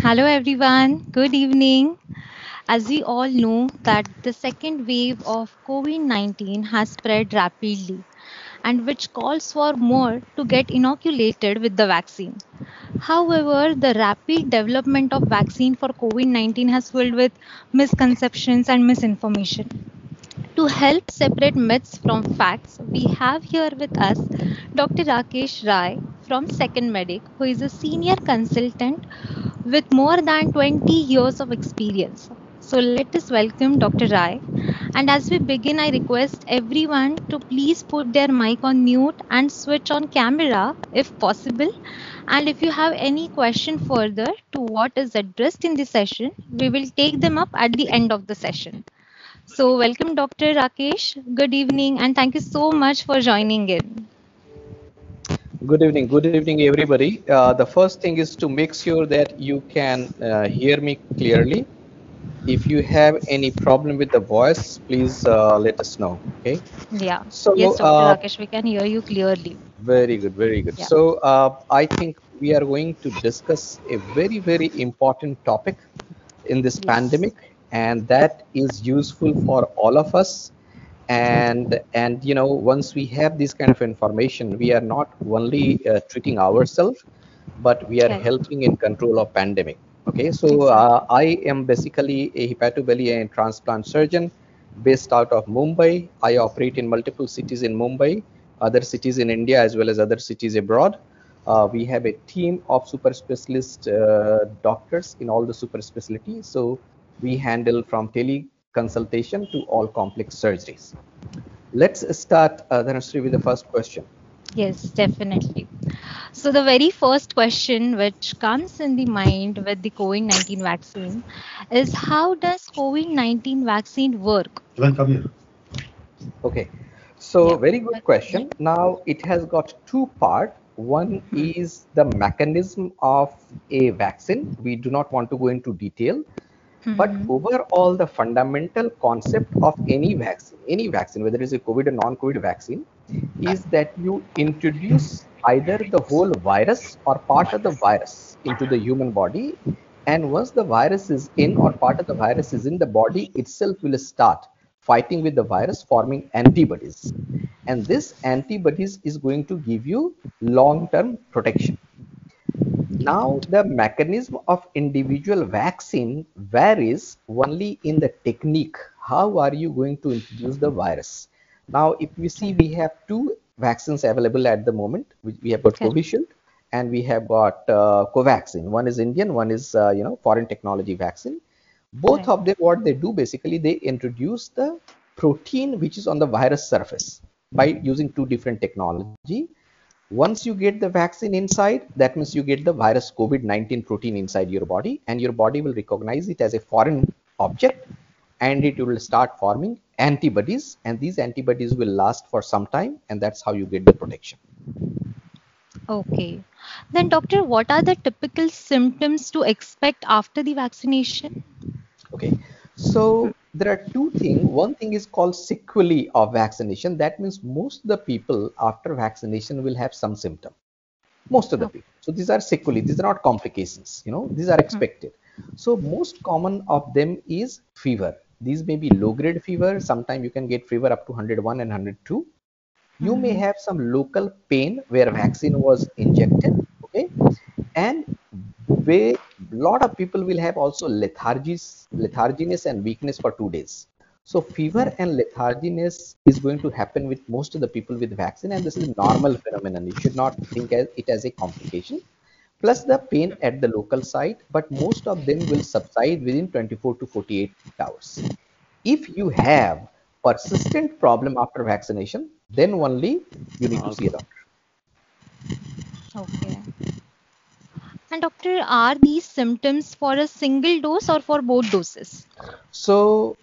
Hello everyone. Good evening. As we all know that the second wave of COVID-19 has spread rapidly and which calls for more to get inoculated with the vaccine. However, the rapid development of vaccine for COVID-19 has filled with misconceptions and misinformation. To help separate myths from facts, we have here with us Dr. Rakesh Rai from Second Medic, who is a senior consultant with more than 20 years of experience. So let us welcome Dr. Rai. And as we begin, I request everyone to please put their mic on mute and switch on camera if possible. And if you have any question further to what is addressed in this session, we will take them up at the end of the session. So, welcome, Dr. Rakesh. Good evening, and thank you so much for joining in. Good evening, everybody. The first thing is to make sure that you can hear me clearly. If you have any problem with the voice, please let us know. Okay. Yeah, yes, So, Dr. Rakesh, we can hear you clearly. very good, very good. Yeah, So, I think we are going to discuss a very, very important topic in this yes, pandemic, and that is useful for all of us. And once we have this kind of information, we are not only treating ourselves, but we are correct, helping in control of pandemic. Okay, so exactly. I am basically a hepatobiliary and transplant surgeon based out of Mumbai. I operate in multiple cities in Mumbai, other cities in India, as well as other cities abroad. We have a team of super specialist doctors in all the super specialties. So we handle from tele consultation to all complex surgeries. Let's start, Dhanasri, with the first question. Yes, definitely. So, the very first question which comes in the mind with the COVID 19 vaccine is how does COVID 19 vaccine work? Ivan, come here. Okay, so Yeah, very good yeah. question. Now it has got two part. One Hmm. is the mechanism of a vaccine. We do not want to go into detail, but Hmm. overall the fundamental concept of any vaccine, whether it is a COVID or non-COVID vaccine, is that you introduce either the whole virus or part of the virus into the human body. And once the virus is in or part of the virus is in, the body itself will start fighting with the virus, forming antibodies. And this antibodies is going to give you long-term protection. Now, Correct. the mechanism of individual vaccine varies only in the technique. How are you going to introduce the virus? Now, if we see, we have two vaccines available at the moment. We have got Correct. Covishield and we have got Covaxin. One is Indian, one is foreign technology vaccine. Both Right. of them, what they do basically, they introduce the protein which is on the virus surface by using two different technology. Once you get the vaccine inside, that means you get the virus COVID-19 protein inside your body, and your body will recognize it as a foreign object and it will start forming antibodies, and these antibodies will last for some time, and that's how you get the protection. Okay. Then, doctor, what are the typical symptoms to expect after the vaccination? Okay, so there are two things. One thing is called sequelae of vaccination. That means most of the people after vaccination will have some symptom. Most of the Oh, people. So these are sequelae. These are not complications. These are hmm, expected. So most common of them is fever. These may be low grade fever. Sometimes you can get fever up to 101 and 102. You may hmm, have some local pain where vaccine was injected. Okay, and a lot of people will have also letharginess and weakness for 2 days. So fever and letharginess is going to happen with most of the people with vaccine, and this is a normal phenomenon. You should not think it as a complication. Plus the pain at the local site, but most of them will subside within 24 to 48 hours. If you have persistent problem after vaccination, then only you need to see a doctor. okay. And doctor, are these symptoms for a single dose or for both doses? So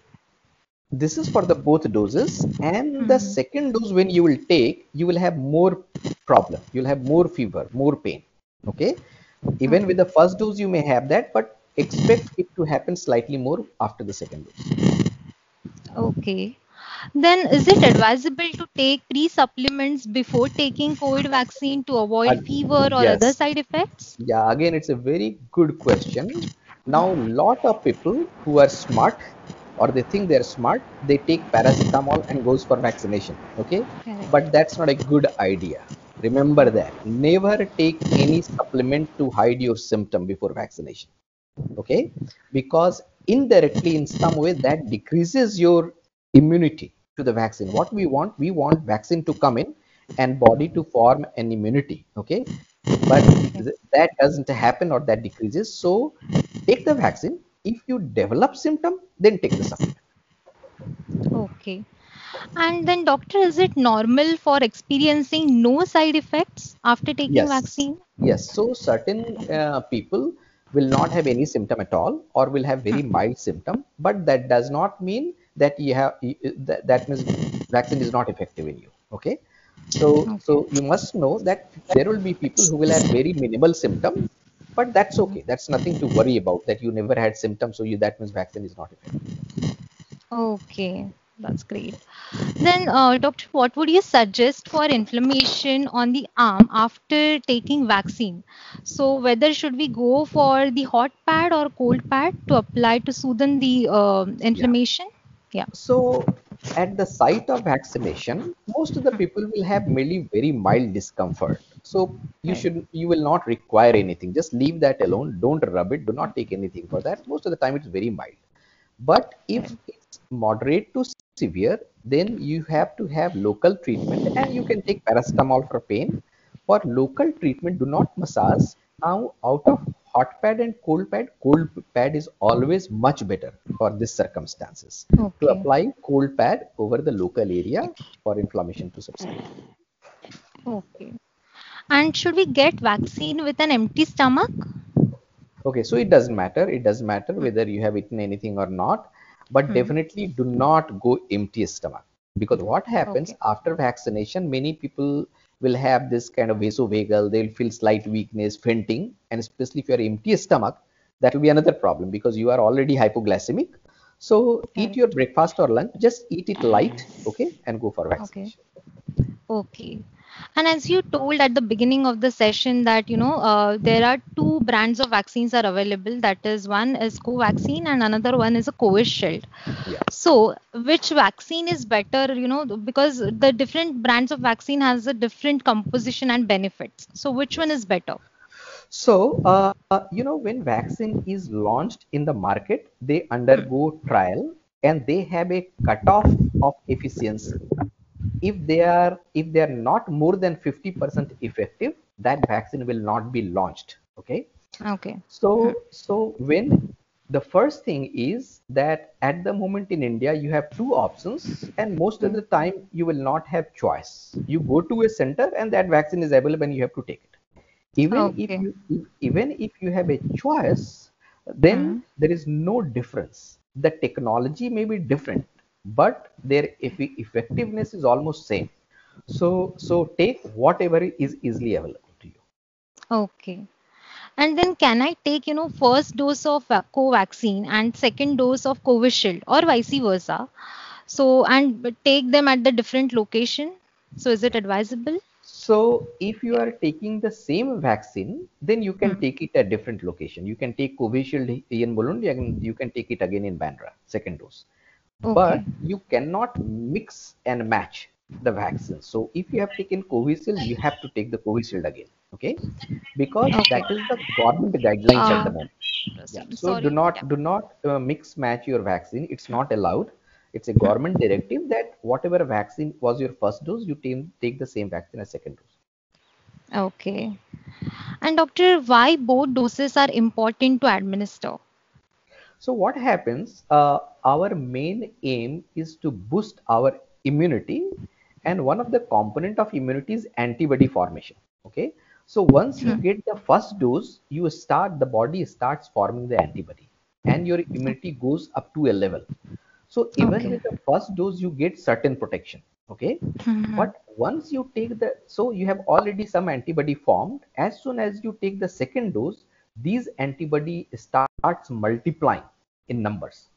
this is for the both doses, and the Hmm. second dose when you will take, you will have more problem. You'll have more fever, more pain. Okay, even with Okay. the first dose you may have that, but expect it to happen slightly more after the second dose. Okay. Then, is it advisable to take pre-supplements before taking COVID vaccine to avoid fever or other Yes. side effects? Yeah, again, it's a very good question. Now, lot of people who are smart or they think they're smart, they take paracetamol and goes for vaccination. Okay, but Correct. that's not a good idea. Remember that. Never take any supplement to hide your symptom before vaccination. Okay, because indirectly in some way that decreases your immunity to the vaccine. What we want vaccine to come in and body to form an immunity. Okay, but Okay. that doesn't happen or that decreases. So take the vaccine. If you develop symptom, then take the supplement. Okay. And then, doctor, is it normal for experiencing no side effects after taking Yes, vaccine? yes. So certain people will not have any symptom at all, or will have very mild symptom, but that does not mean that that means vaccine is not effective in you. Okay, Okay. so you must know that there will be people who will have very minimal symptom, but that's okay. That's nothing to worry about. That you never had symptoms, so you that means vaccine is not effective. Okay, that's great. Then, doctor, what would you suggest for inflammation on the arm after taking vaccine? So, whether should we go for the hot pad or cold pad to apply to soothe the Yeah. inflammation? Yeah. So at the site of vaccination, most of the people will have merely very mild discomfort. So Right. you will not require anything. Just leave that alone. Don't rub it. Do not take anything for that. Most of the time it's very mild. But if Right. it's moderate to severe, then you have to have local treatment and you can take paracetamol for pain. For local treatment, do not massage. Now, out of hot pad and cold pad is always much better for this circumstances. To Okay. apply cold pad over the local area for inflammation to subside. Okay. And should we get vaccine with an empty stomach? Okay, so it doesn't matter. It doesn't matter whether you have eaten anything or not, but Hmm. definitely do not go empty stomach. Because what happens Okay. after vaccination, many people will have this kind of vasovagal, they'll feel slight weakness, fainting, and especially if you are empty stomach, that will be another problem because you are already hypoglycemic. So eat your Correct. breakfast or lunch, just eat it light, okay, and go for Okay. vaccination. Okay. And as you told at the beginning of the session that there are two brands of vaccines are available. That is, one is Covaxin and another one is a Covishield. Yeah. So which vaccine is better? Because the different brands of vaccine has a different composition and benefits. So which one Yes. is better? So, when vaccine is launched in the market, they Hmm. undergo trial and they have a cutoff of efficiency. If they are not more than 50% effective, that vaccine will not be launched. Okay. Okay. Hmm. So when the first thing is that at the moment in India, you have two options, and most of Hmm. the time you will not have choice. You go to a center and that vaccine is available and you have to take it. Okay. Even if you have a choice, then Hmm. there is no difference. The technology may be different, but their effectiveness is almost same. So take whatever is easily available to you. Okay. And then can I take, first dose of Covaxin and second dose of Covishield or vice versa? So, and take them at the different location. So, is it Yeah. advisable? So if you are taking the same vaccine, then you can Hmm. take it at different location. You can take Covishield in Burundi and you can take it again in Bandra, second dose. Okay. But you cannot mix and match the vaccines. So if you have taken Covishield, you have to take the Covishield again. Okay, because Okay. that is the government guidelines at the Uh, moment. Yeah. Proceed. So do Sorry. Yeah. not do not mix match your vaccine. It's not allowed. It's a government directive that whatever vaccine was your first dose, you take the same vaccine as second dose. Okay. And doctor, why both doses are important to administer? So what happens? Our main aim is to boost our immunity, and one of the component of immunity is antibody formation. Okay, so once you Hmm. get the first dose, the body starts forming the antibody, and your immunity goes up to a level. So even Okay. with the first dose, you get certain protection. Okay, Hmm. but once you take so you have already some antibody formed. As soon as you take the second dose, these antibody starts multiplying in numbers.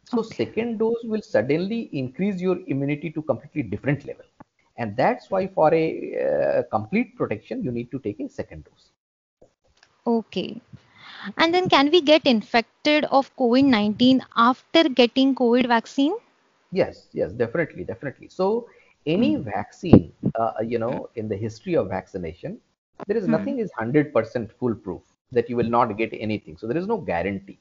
So Okay. second dose will suddenly increase your immunity to completely different level. And that's why for a complete protection, you need to take a second dose. Okay. And then can we get infected of COVID-19 after getting COVID vaccine? Yes, yes, definitely, definitely. So any Hmm. vaccine, in the history of vaccination, there is Hmm. nothing is 100% foolproof that you will not get anything. So there is no guarantee.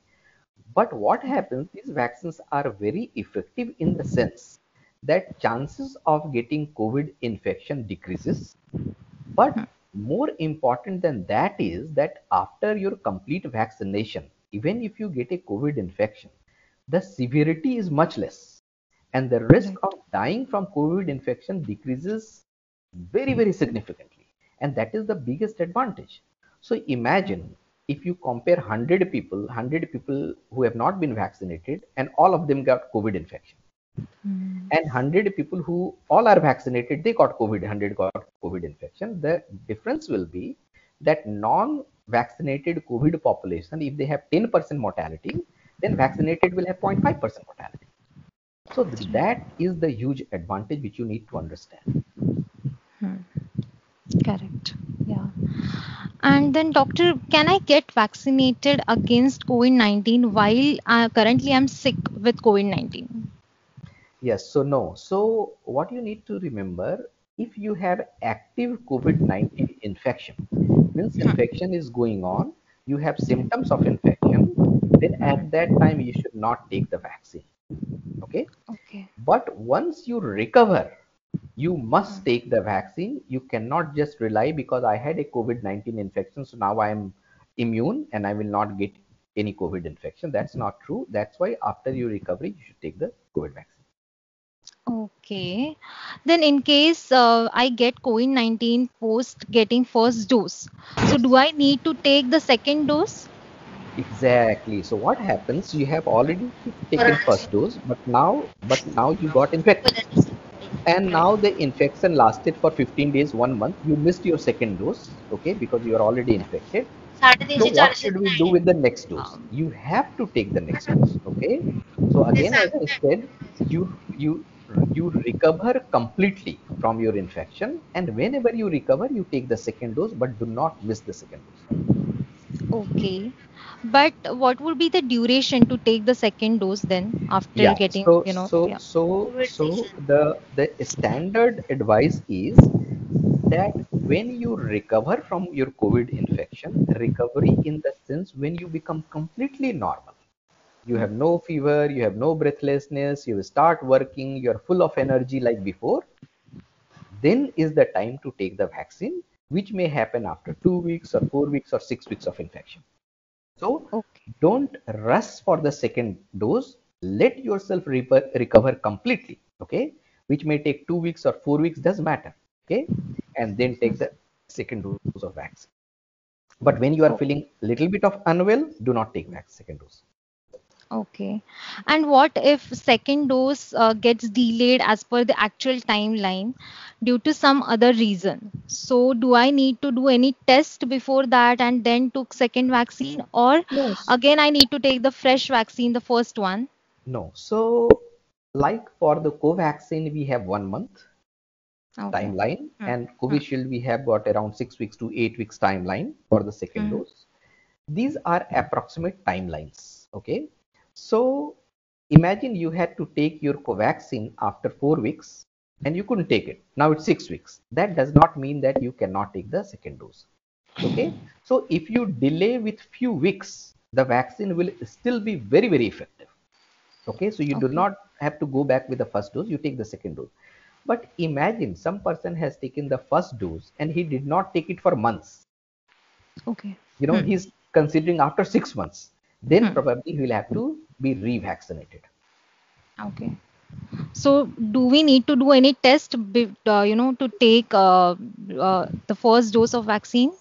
But what happens, these vaccines are very effective in the sense that chances of getting COVID infection decreases. But more important than that is that after your complete vaccination, even if you get a COVID infection, the severity is much less. And the risk Correct. of dying from COVID infection decreases very, very significantly. And that is the biggest advantage. So imagine if you compare 100 people who have not been vaccinated, and all of them got COVID infection, Hmm. and 100 people who all are vaccinated, they got COVID, 100 got COVID infection. The difference will be that non-vaccinated COVID population, if they have 10% mortality, then vaccinated will have 0.5% mortality. So That's right. that is the huge advantage which you need to understand. Hmm. Correct. Yeah. And then, doctor, can I get vaccinated against COVID-19 while currently I'm sick with COVID-19? Yes, so no. So what you need to remember, if you have active COVID-19 infection, means infection is going on, you have symptoms of infection, then at that time you should not take the vaccine. Okay. Okay. But once you recover, you must take the vaccine. You cannot just rely because I had a COVID-19 infection, so now I am immune and I will not get any COVID infection. That's not true. That's why after your recovery, you should take the COVID vaccine. Okay. Then, in case I get COVID-19 post getting first dose, so do Yes. I need to take the second dose? Exactly. So what happens? You have already taken first dose, but now you got infected. And now the infection lasted for 15 days, 1 month. You missed your second dose, okay, because you are already infected. So what should we do with the next dose? Um, You have to take the next dose, okay? So again, as I said, you recover completely from your infection, and whenever you recover, you take the second dose, but do not miss the second dose. okay. But what would be the duration to take the second dose then after Yeah. getting, So you know, so yeah. so so the standard advice is that when you recover from your COVID infection, recovery in the sense when you become completely normal, you have no fever, you have no breathlessness, you start working, you're full of energy like before, then is the time to take the vaccine, which may happen after 2 weeks or 4 weeks or 6 weeks of infection. So Okay. don't rush for the second dose. Let yourself recover completely. Okay, which may take 2 weeks or 4 weeks, doesn't matter. Okay, and then take the second dose of vaccine. But when you are Oh, feeling little bit of unwell, do not take second dose. okay. And what if second dose gets delayed as per the actual timeline due to some other reason? So do I need to do any test before that and then took second vaccine, or No, again I need to take the fresh vaccine, the first one? no. So, like for the Covaxin, we have 1 month Okay. timeline, Hmm. and Hmm. Covishield, we have got around 6 weeks to 8 weeks timeline for the second Hmm. dose. These are approximate timelines. Okay. So, imagine you had to take your Covaxin after 4 weeks and you couldn't take it. Now it's 6 weeks. That does not mean that you cannot take the second dose. Okay. So, if you delay with few weeks, the vaccine will still be very, very effective. Okay, so you do Okay. not have to go back with the first dose, you take the second dose. But imagine some person has taken the first dose and he did not take it for months. Okay. Hmm. He's considering after 6 months, then Hmm. probably he will have to be revaccinated. Okay. So do we need to do any test, to take the first dose of vaccine?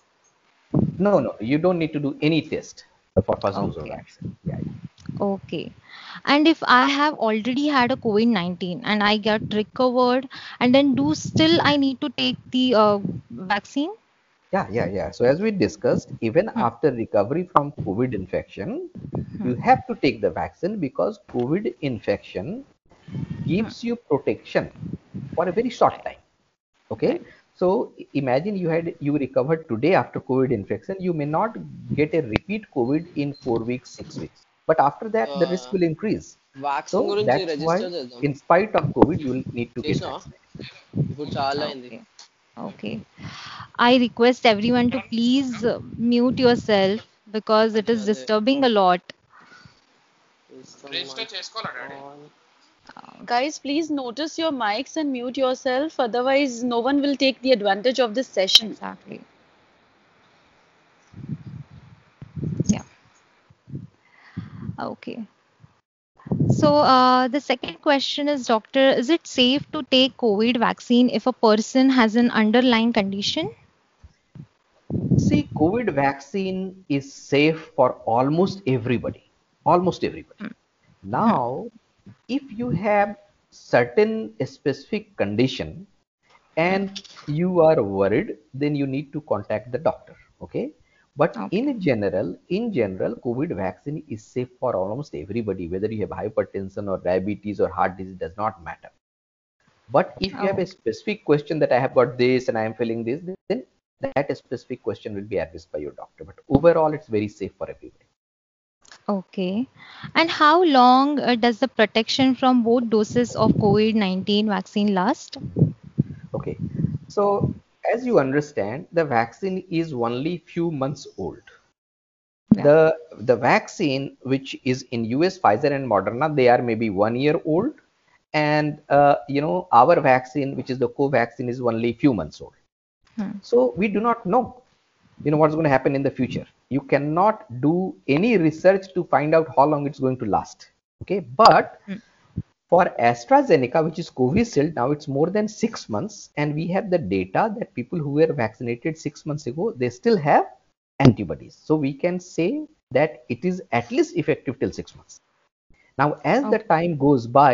No, no, you don't need to do any test for first dose of Okay. vaccine. Yeah, yeah. Okay. And if I have already had a COVID-19 and I get recovered, and then do still I need to take the vaccine? Yeah, yeah, yeah. So as we discussed, even Hmm. after recovery from COVID infection, you Hmm. have to take the vaccine because COVID infection Hmm. gives you protection for a very short Right. time. Okay, Right. So imagine you recovered today after COVID infection. You may not get a repeat COVID in 4 weeks, 6 weeks, but after that the risk uh, will increase. Vaccine So గురించి that's why, register చేద్దాం. in spite of COVID, you will need to get చేసినావా? vaccinated. ఇప్పుడు చాలా అయింది. Okay. Okay. I request everyone to please mute yourself because it అదే is అదే disturbing a lot. on. Guys, please notice your mics and mute yourself. Otherwise, no one will take the advantage of this session. Exactly. Yeah. Okay. So, the second question is, Doctor, is it safe to take COVID vaccine if a person has an underlying condition? See, COVID vaccine is safe for almost everybody. Almost everybody. Hmm. Now, if you have certain specific condition Hmm. and you are worried, then you need to contact the doctor. Okay. But Okay. in general, COVID vaccine is safe for almost everybody, whether you have hypertension or diabetes or heart disease, does not matter. But if you have Oh, a specific question that I have got this and I am feeling this, then that specific question will be addressed by your doctor. But overall, it's very safe for everybody. okay. And how long does the protection from both doses of COVID-19 vaccine last? Okay. So as you understand, the vaccine is only few months old. Yeah. The vaccine which is in US, Pfizer and Moderna, they are maybe 1 year old, and our vaccine, which is the Covaxin, is only few months old. Hmm. So we do not know, what's going to happen in the future. You cannot do any research to find out how long it's going to last. Okay, but Hmm. for AstraZeneca, which is Covishield, now it's more than 6 months, and we have the data that people who were vaccinated 6 months ago, they still have antibodies. So we can say that it is at least effective till 6 months. Now, as the Okay. time goes by,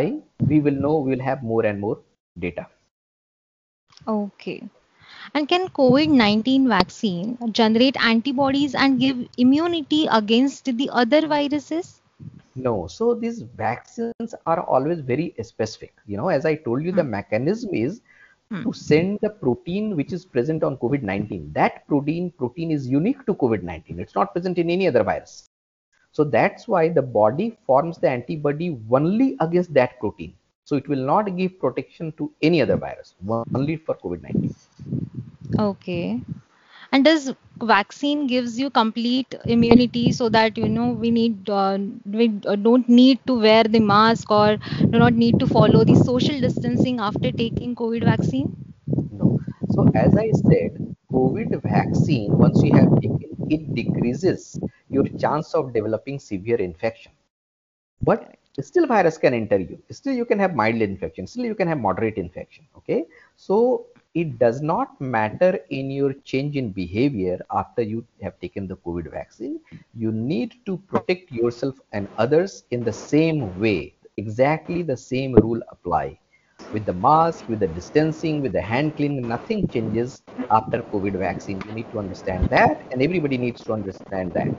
we will know, we will have more and more data. Okay. And can COVID-19 vaccine generate antibodies and give immunity against the other viruses? No, so these vaccines are always very specific. As I told you, the Hmm. mechanism is Hmm. to send the protein which is present on COVID-19. That protein is unique to COVID-19. It's not present in any other virus. So that's why the body forms the antibody only against that protein. So it will not give protection to any other virus, only for COVID-19. Okay. And does vaccine gives you complete immunity so that we don't need to wear the mask or do not need to follow the social distancing after taking COVID vaccine? No. So as I said, COVID vaccine, once you have taken, it decreases your chance of developing severe infection. But Correct. still virus can enter you. Still you can have mild infection. Still you can have moderate infection. Okay. So it does not matter in your change in behavior after you have taken the COVID vaccine. You need to protect yourself and others in the same way. Exactly the same rule apply. With the mask, with the distancing, with the hand cleaning, nothing changes after COVID vaccine. You need to understand that, and everybody needs to understand that.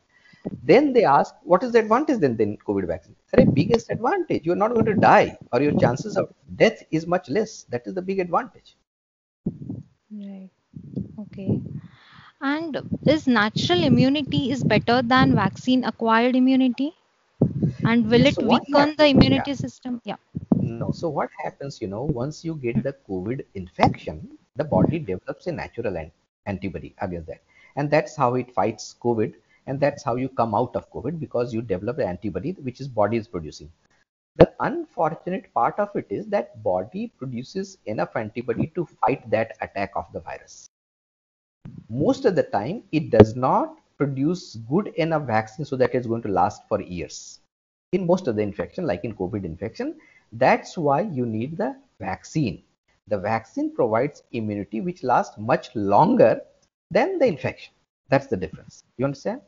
Then they ask, what is the advantage then COVID vaccine? The biggest advantage, you're not going to die, or your chances of death is much less. That is the big advantage. Right. Okay. And is natural immunity is better than vaccine acquired immunity? And will Yes, it so what weaken the happens? Yeah. immunity system? Yeah. No. So what happens, once you get the COVID infection, the body develops a natural antibody against that. And that's how it fights COVID. And that's how you come out of COVID, because you develop the antibody which is body is producing. The unfortunate part of it is that body produces enough antibody to fight that attack of the virus. Most of the time, it does not produce good enough vaccine so that it's going to last for years. In most of the infection, like in COVID infection, that's why you need the vaccine. The vaccine provides immunity which lasts much longer than the infection. That's the difference. You understand?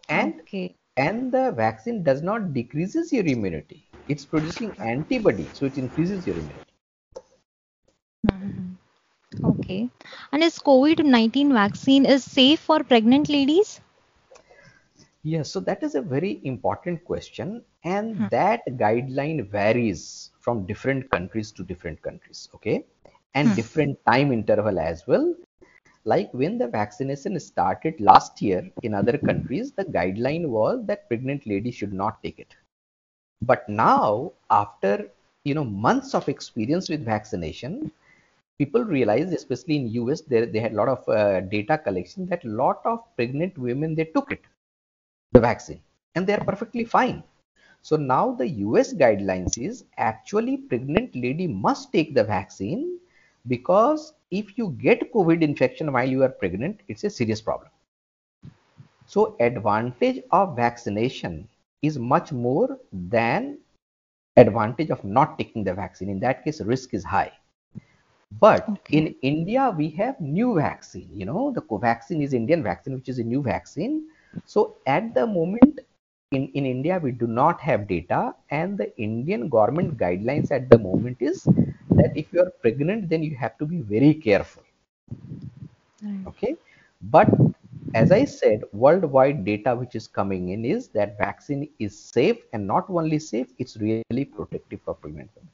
And Okay. and the vaccine does not decreases your immunity. It's producing antibody, so it increases your immunity. Mhm. Okay. And is COVID-19 vaccine is safe for pregnant ladies? Yes, so that is a very important question, and Hmm. that guideline varies from different countries to different countries. Okay, and different time interval as well. Like when the vaccination started last year in other countries, the guideline was that pregnant ladies should not take it. But now, after months of experience with vaccination, people realized, especially in US, they had a lot of data collection that a lot of pregnant women they took it, the vaccine, and they are perfectly fine. So now the US guidelines is actually pregnant lady must take the vaccine, because if you get COVID infection while you are pregnant, it's a serious problem. So advantage of vaccination is much more than advantage of not taking the vaccine. In that case, risk is high. But Okay. in India, we have new vaccine. The Covaxin is Indian vaccine, which is a new vaccine. So at the moment, in India, we do not have data, and the Indian government guidelines at the moment is that if you are pregnant, then you have to be very careful. Right. Okay. But as I said, worldwide data which is coming in is that vaccine is safe, and not only safe, it's really protective for pregnant women.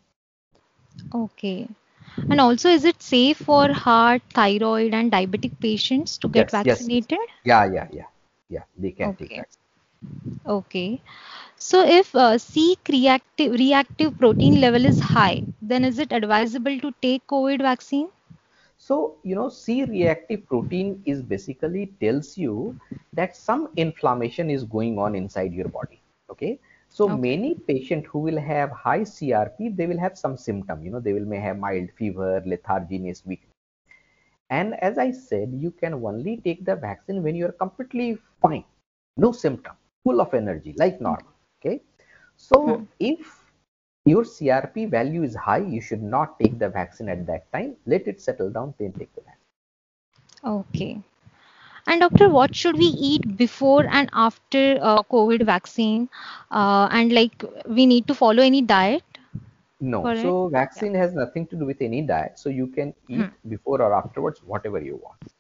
Okay. And also, is it safe for heart, thyroid, and diabetic patients to get Yes, yes, yes. vaccinated? Yeah. They can take Okay. vaccine. Okay. So if C reactive protein level is high, then is it advisable to take COVID vaccine? So, C-reactive protein is basically tells you that some inflammation is going on inside your body. Okay. So Okay. many patients who will have high CRP, they will have some symptom. They may have mild fever, letharginess, weakness. And as I said, you can only take the vaccine when you are completely fine, no symptom, full of energy, like Okay. normal. Okay. So Hmm. if your CRP value is high, you should not take the vaccine at that time. Let it settle down, then take the vaccine. Okay. And doctor, what should we eat before and after COVID vaccine? And like we need to follow any diet No. for it? So Yeah. vaccine has nothing to do with any diet. So you can Hmm. eat before or afterwards, whatever you want.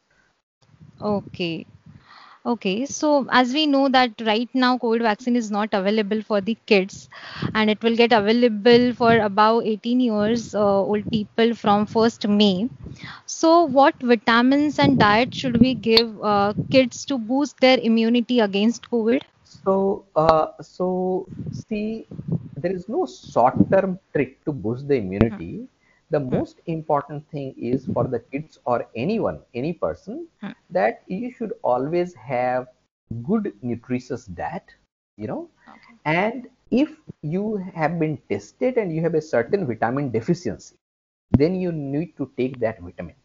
Okay. Okay, so as we know that right now COVID vaccine is not available for the kids, and it will get available for about 18 years old people from 1st May. So what vitamins and diet should we give kids to boost their immunity against COVID? So see, there is no short-term trick to boost the Hmm, immunity. The hmm, most important thing is for the kids or anyone, any person, hmm. that you should always have good nutritious diet, you know, Okay. and if you have been tested and you have a certain vitamin deficiency, then you need to take that vitamin.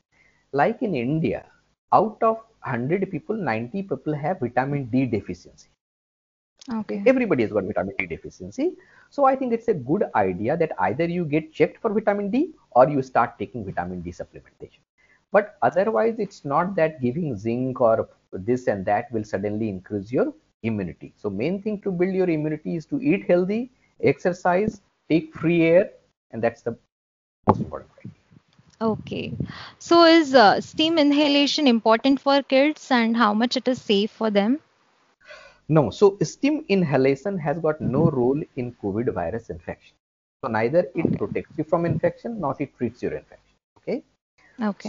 Like in India, out of 100 people, 90 people have vitamin D deficiency. Okay, Okay. everybody has got vitamin D deficiency. So I think it's a good idea that either you get checked for vitamin D or you start taking vitamin D supplementation. But otherwise, it's not that giving zinc or this and that will suddenly increase your immunity. So main thing to build your immunity is to eat healthy, exercise, take free air, and that's the most important thing. Okay. So is steam inhalation important for kids and how much it is safe for them? No, so steam inhalation has got no role in COVID virus infection. So neither it Okay. protects you from infection, nor it treats your infection. Okay. Okay.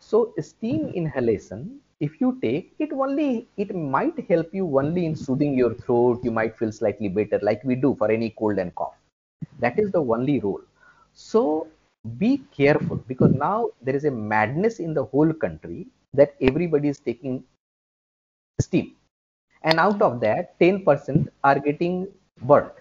So steam inhalation, if you take it only, it might help you only in soothing your throat. You might feel slightly better, like we do for any cold and cough. That is the only role. So be careful, because now there is a madness in the whole country that everybody is taking steam, and out of that 10% are getting burnt.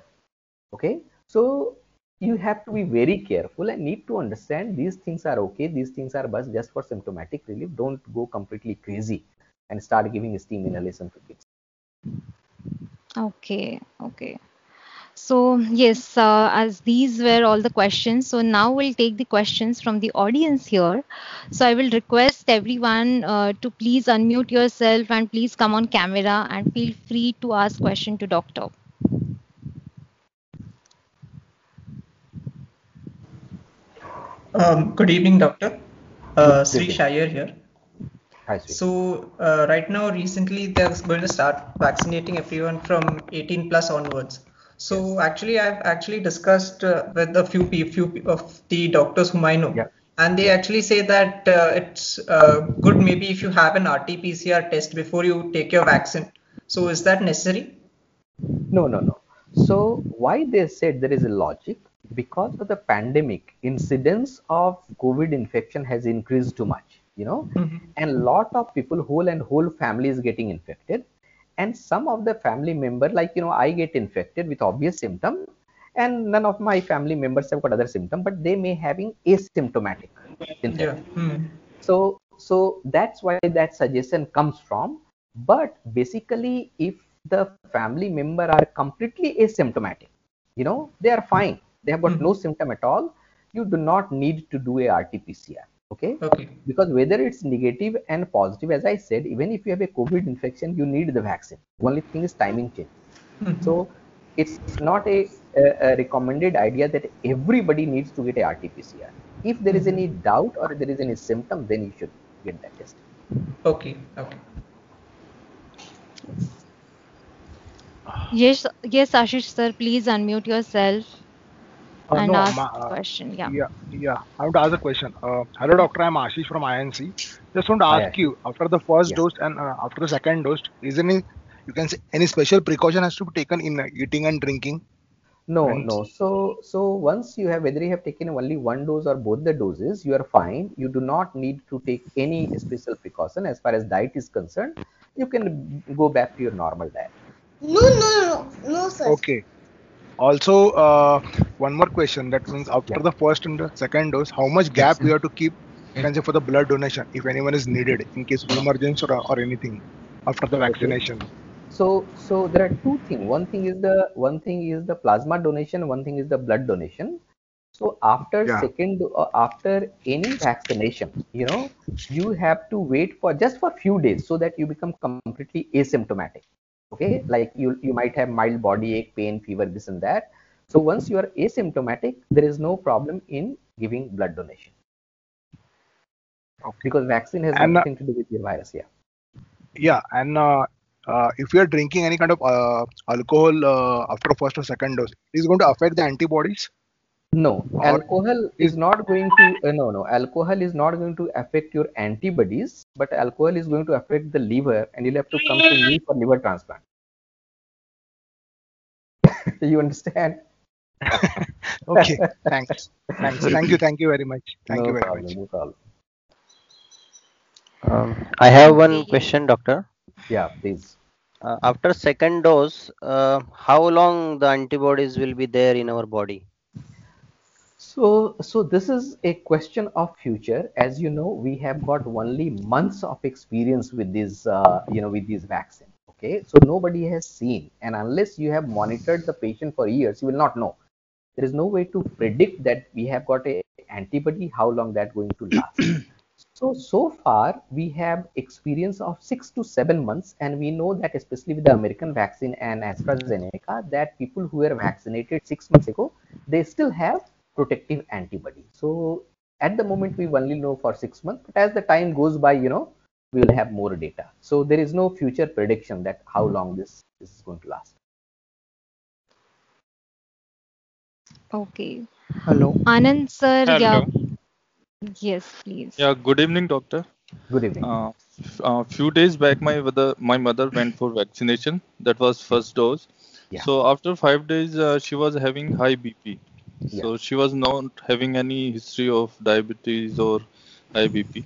Okay. So you have to be very careful and need to understand these things are okay, these things are just for symptomatic relief. Don't go completely crazy and start giving steam inhalation to kids. Okay. Okay. So, yes, as these were all the questions, so now we'll take the questions from the audience here. So, I will request everyone to please unmute yourself and please come on camera and feel free to ask question to doctor. Good evening, Doctor. Good Sri evening. Shayar here. Hi, Sri. So, right now, recently, they're going to start vaccinating everyone from 18 plus onwards. Yes. So, actually, I've actually discussed with a few of the doctors whom I know. Yeah. And they actually say that it's good maybe if you have an RT-PCR test before you take your vaccine. So is that necessary? No, no, no. So why they said there is a logic? Because of the pandemic, incidence of COVID infection has increased too much, Mhm. and lot of people, whole family is getting infected. And some of the family member, like, I get infected with obvious symptom, and none of my family members have got other symptom, but they may having asymptomatic Yeah. infection. Hmm. So that's why that suggestion comes from. But basically, if the family member are completely asymptomatic, they are fine, they have got no Mhm. symptom at all, you do not need to do a RT-PCR. Okay, Okay. because whether it's negative and positive, as I said, even if you have a COVID infection, you need the vaccine. Only thing is timing change. Mhm. So it's not a recommended idea that everybody needs to get a RT-PCR. If there is any Mhm. doubt or there is any symptom, then you should get that test. Okay. Okay. Yes, yes, Ashish sir, please unmute yourself and No, ask the question. Yeah. yeah, yeah. I want to ask a question. Hello, doctor. I'm Ashish from INC. Just want to Hi, ask Ashish. you, after the first Yeah. dose and after the second dose, is any, you can say, any special precaution has to be taken in eating and drinking? No, And no. So once you have, whether you have taken only one dose or both the doses, you are fine. You do not need to take any special precaution as far as diet is concerned. You can go back to your normal diet. No, no, no, no, sir. okay. Also, one more question. That means Yeah. after the first and the second dose, how much gap we have to keep, you can say, for the blood donation if anyone is needed in case of emergency or anything after the Okay. vaccination? So there are two things. One thing is the plasma donation. One thing is the blood donation. So Yeah. after any vaccination, you have to wait for just for few days so that you become completely asymptomatic. Okay, like you might have mild body ache, pain, fever, this and that. So once you are asymptomatic, there is no problem in giving blood donation Okay. because vaccine has And nothing to do with your virus. Yeah. yeah, and if you are drinking any kind of alcohol after first or second dose, it is going to affect the antibodies, No, or alcohol is is not going to, no, alcohol is not going to affect your antibodies, but alcohol is going to affect the liver and you'll have to come to me for liver transplant. You understand? okay? Thanks, thanks, thank you very much, thank you No very problem, much. no problem. I have one Okay. question, doctor. Yeah, please. After second dose, how long the antibodies will be there in our body? So this is a question of future. As you know, we have got only months of experience with this, with these vaccine. Okay, so nobody has seen, and unless you have monitored the patient for years, you will not know. There is no way to predict that we have got a antibody, how long that going to last. So far we have experience of 6 to 7 months, and we know that especially with the American vaccine and AstraZeneca, that people who were vaccinated 6 months ago, they still have protective antibody. So at the moment we only know for 6 months, but as the time goes by, we will have more data. So there is no future prediction that how long this is going to last. Okay. Hello. Anand sir, yeah, Hello. yes, please. Yeah, good evening, doctor. Good evening. Few days back, my mother went for vaccination. That was first dose. Yeah, So after 5 days, she was having high BP. yeah. So she was not having any history of diabetes or high BP.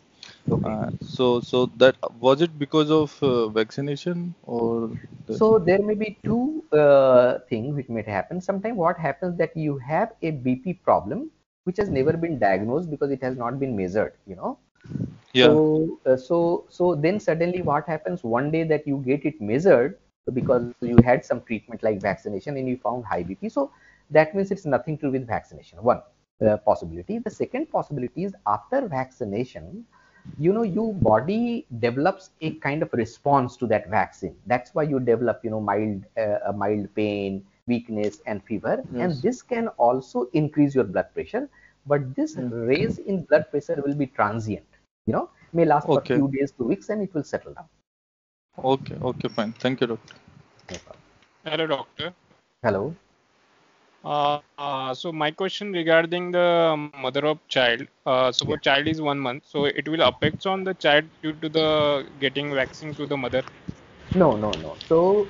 Okay. So that was it because of vaccination or the, So there may be two things which may happen. Sometimes what happens that you have a BP problem which has never been diagnosed because it has not been measured. yeah. So then suddenly what happens one day that you get it measured because you had some treatment like vaccination and you found high BP. So that means it's nothing to do with vaccination. One possibility. The second possibility is after vaccination, your body develops a kind of response to that vaccine. That's why you develop, mild pain, weakness, and fever, and Yes. this can also increase your blood pressure. But this Mm. raise in blood pressure will be transient. May last for Okay. few days to weeks, and it will settle down. Okay. Okay. Fine. Thank you, doctor. No problem. Hello, doctor. Hello. So my question regarding the mother of child. Suppose Yeah. child is 1 month, so it will affect on the child due to the getting vaccine to the mother. No, no, no. So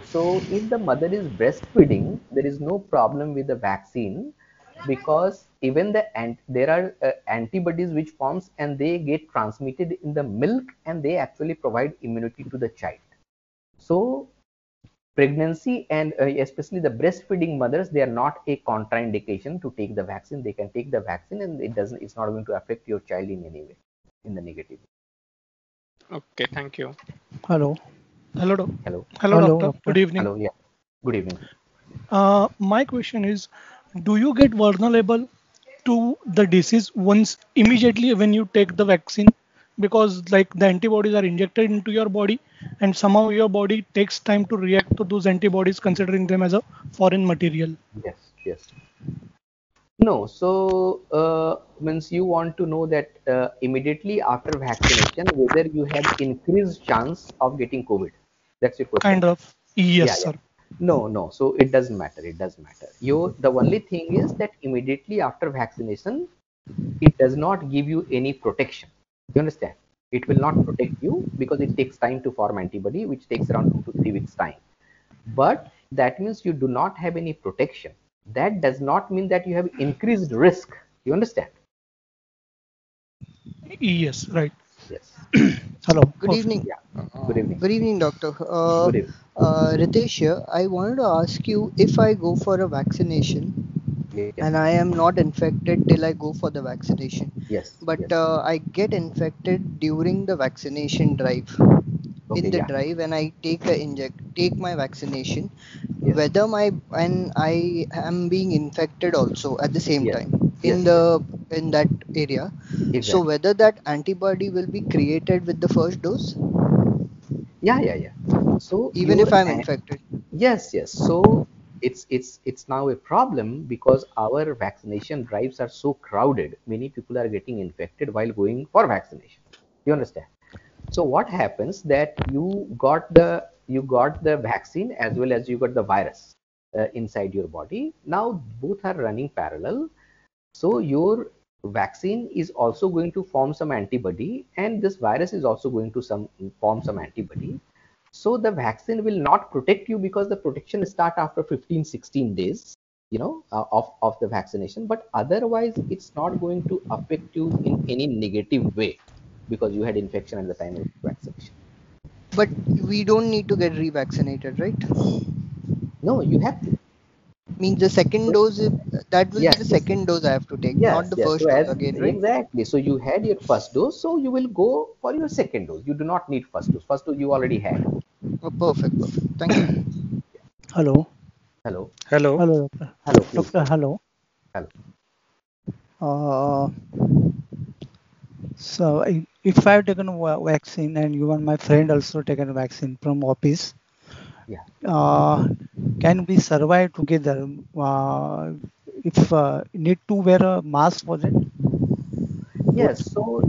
if the mother is breastfeeding, there is no problem with the vaccine because even there are antibodies which forms and they get transmitted in the milk and they actually provide immunity to the child. So pregnancy and especially the breastfeeding mothers, they are not a contraindication to take the vaccine. They can take the vaccine and it's not going to affect your child in any way, in the negative. Okay, thank you. Hello. Hello, Hello. hello, Hello, doctor. doctor. Good evening. Hello. Yeah. Good evening. My question is, do you get vulnerable to the disease once immediately when you take the vaccine? Because like the antibodies are injected into your body, and somehow your body takes time to react to those antibodies, considering them as a foreign material. Yes. Yes. No, so means you want to know that immediately after vaccination, whether you have increased chance of getting COVID. That's your question. Kind of. Yes, Yeah, yeah. sir. No, no. So it doesn't matter. It doesn't matter. The only thing is that immediately after vaccination, it does not give you any protection. You understand? It will not protect you because it takes time to form antibody, which takes around 2 to 3 weeks time. But that means you do not have any protection. That does not mean that you have increased risk. You understand? Yes, right. Yes. Hello. Good Perfect. evening. Yeah. Good evening. Good evening, doctor. Good evening. Ritesh here. I wanted to ask you if I go for a vaccination Yes. and I am not infected till I go for the vaccination, Yes. but Yes. I get infected during the vaccination drive. Okay. In the Yeah. drive, and I take my vaccination, Yes. whether I am being infected also at the same Yes. time Yes. in that area. So Exactly. whether that antibody will be created with the first dose, Yeah. Yeah. Yeah. So even if I'm infected. yes. Yes. So it's now a problem because our vaccination drives are so crowded. Many people are getting infected while going for vaccination. You understand? So what happens that you got the vaccine as well as you got the virus inside your body. Now both are running parallel. So your vaccine is also going to form some antibody, and this virus is also going to form some antibody. So the vaccine will not protect you because the protection start after 15, 16 days, of the vaccination. But otherwise, it's not going to affect you in any negative way because you had infection at the time of vaccination. But we don't need to get revaccinated, right? No, you have to. Means the second dose, that will be the Yes, yes, second dose I have to take, not yes, the yes. So first dose as again, right? exactly. So you had your first dose, so you will go for your second dose. You do not need first dose. First dose you already had. Oh, perfect, perfect. Thank you. Hello. Hello. Hello. Hello, doctor. Hello, please Doctor, go ahead. hello. Hello. Uh, if I've taken a vaccine and you and my friend also taken a vaccine from office, Yeah. uh, can we survive together? If need to wear a mask for it, Yes. both. So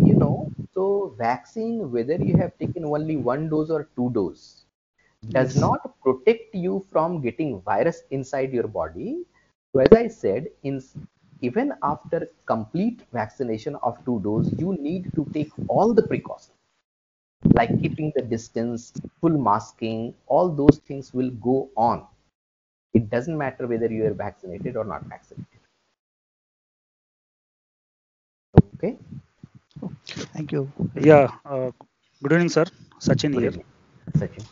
so vaccine, whether you have taken only one dose or two dose, does Yes. not protect you from getting virus inside your body. So as I said, even after complete vaccination of two dose, you need to take all the precautions like keeping the distance, full masking, all those things will go on. It doesn't matter whether you are vaccinated or not vaccinated. Okay. Thank you. Yeah. Good evening, sir. Sachin Good here. evening, Sachin.